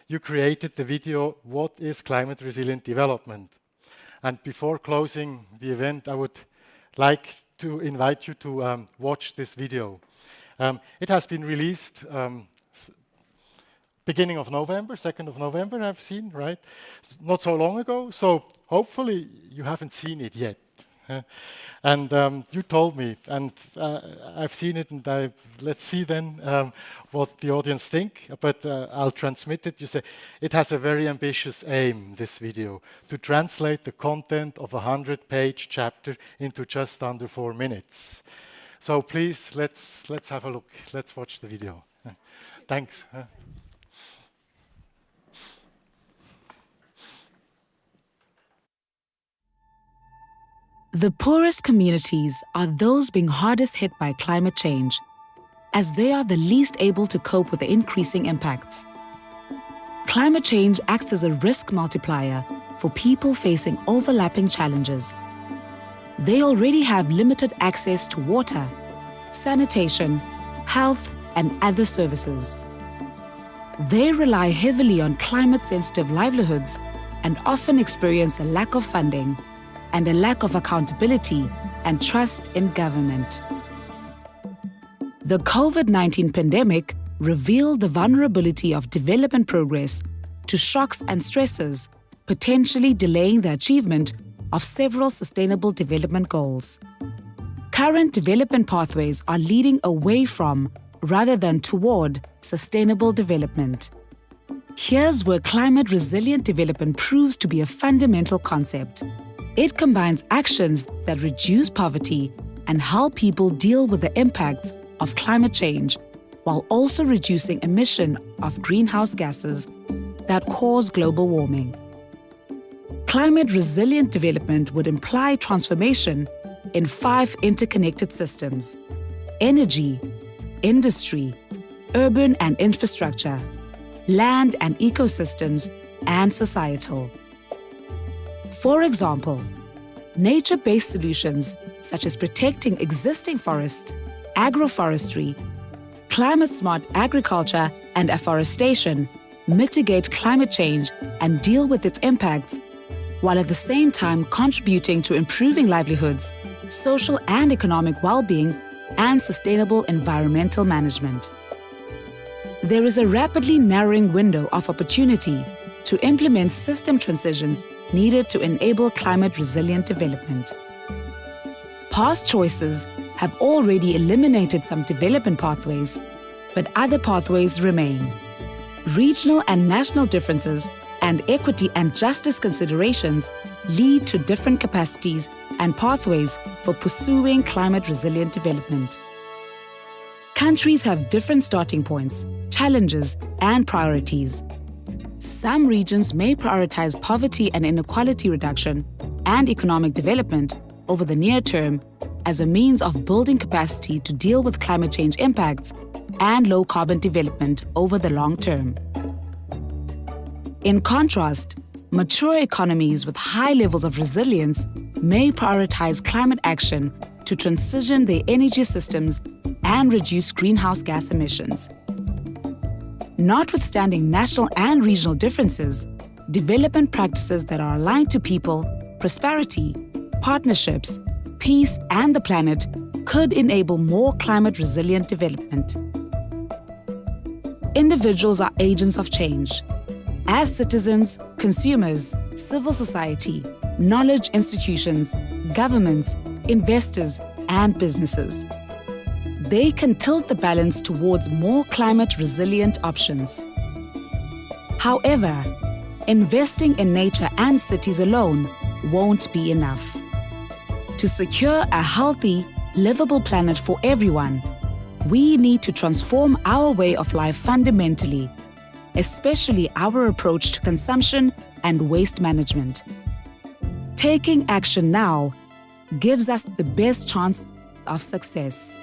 you created the video, What is Climate Resilient Development? And before closing the event, I would like to invite you to watch this video. It has been released beginning of November, 2nd of November, I've seen, right? Not so long ago, so hopefully you haven't seen it yet. And you told me, and I've seen it, and let's see then what the audience think, but I'll transmit it. You say, it has a very ambitious aim, this video, to translate the content of a 100-page chapter into just under 4 minutes. So please, let's have a look. Let's watch the video. Thanks. The poorest communities are those being hardest hit by climate change, as they are the least able to cope with the increasing impacts. Climate change acts as a risk multiplier for people facing overlapping challenges. They already have limited access to water, sanitation, health, and other services. They rely heavily on climate-sensitive livelihoods and often experience a lack of funding and a lack of accountability and trust in government. The COVID-19 pandemic revealed the vulnerability of development progress to shocks and stresses, potentially delaying the achievement of several sustainable development goals. Current development pathways are leading away from, rather than toward, sustainable development. Here's where climate resilient development proves to be a fundamental concept. It combines actions that reduce poverty and help people deal with the impacts of climate change, while also reducing emission of greenhouse gases that cause global warming. Climate resilient development would imply transformation in 5 interconnected systems: energy, industry, urban and infrastructure, land and ecosystems, and societal. For example, nature-based solutions such as protecting existing forests, agroforestry, climate-smart agriculture, and afforestation mitigate climate change and deal with its impacts, while at the same time contributing to improving livelihoods, social and economic well-being, and sustainable environmental management. There is a rapidly narrowing window of opportunity to implement system transitions needed to enable climate-resilient development. Past choices have already eliminated some development pathways, but other pathways remain. Regional and national differences and equity and justice considerations lead to different capacities and pathways for pursuing climate-resilient development. Countries have different starting points, challenges, and priorities. Some regions may prioritize poverty and inequality reduction and economic development over the near term as a means of building capacity to deal with climate change impacts and low-carbon development over the long term. In contrast, mature economies with high levels of resilience may prioritize climate action to transition their energy systems and reduce greenhouse gas emissions. Notwithstanding national and regional differences, development practices that are aligned to people, prosperity, partnerships, peace, and the planet could enable more climate-resilient development. Individuals are agents of change. As citizens, consumers, civil society, knowledge institutions, governments, investors, and businesses. They can tilt the balance towards more climate-resilient options. However, investing in nature and cities alone won't be enough. To secure a healthy, livable planet for everyone, we need to transform our way of life fundamentally, especially our approach to consumption and waste management. Taking action now gives us the best chance of success.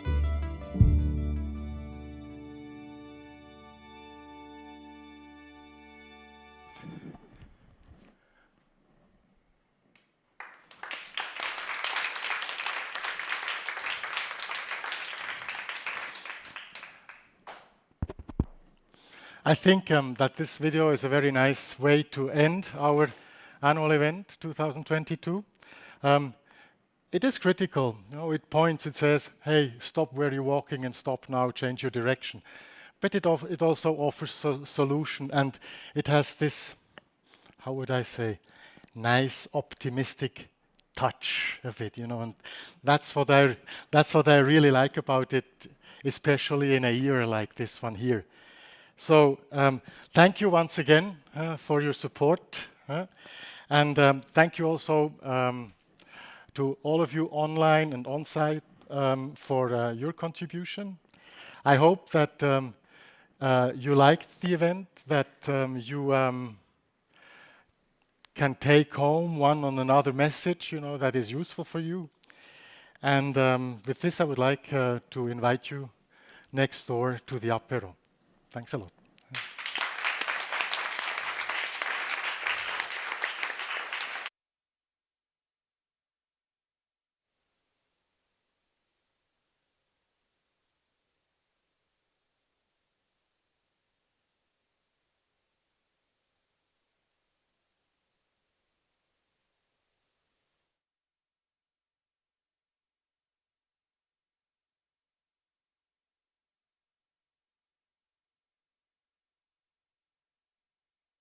I think that this video is a very nice way to end our annual event 2022. It is critical. You know, it points, it says, hey, stop where you're walking and stop now, change your direction. But it also offers a solution, and it has this, how would I say, nice optimistic touch of it, you know, and that's what I really like about it, especially in a year like this one here. So thank you once again for your support, and thank you also to all of you online and on-site for your contribution. I hope that you liked the event, that you can take home one or another message, you know, that is useful for you. And with this, I would like to invite you next door to the apero. Thanks a lot.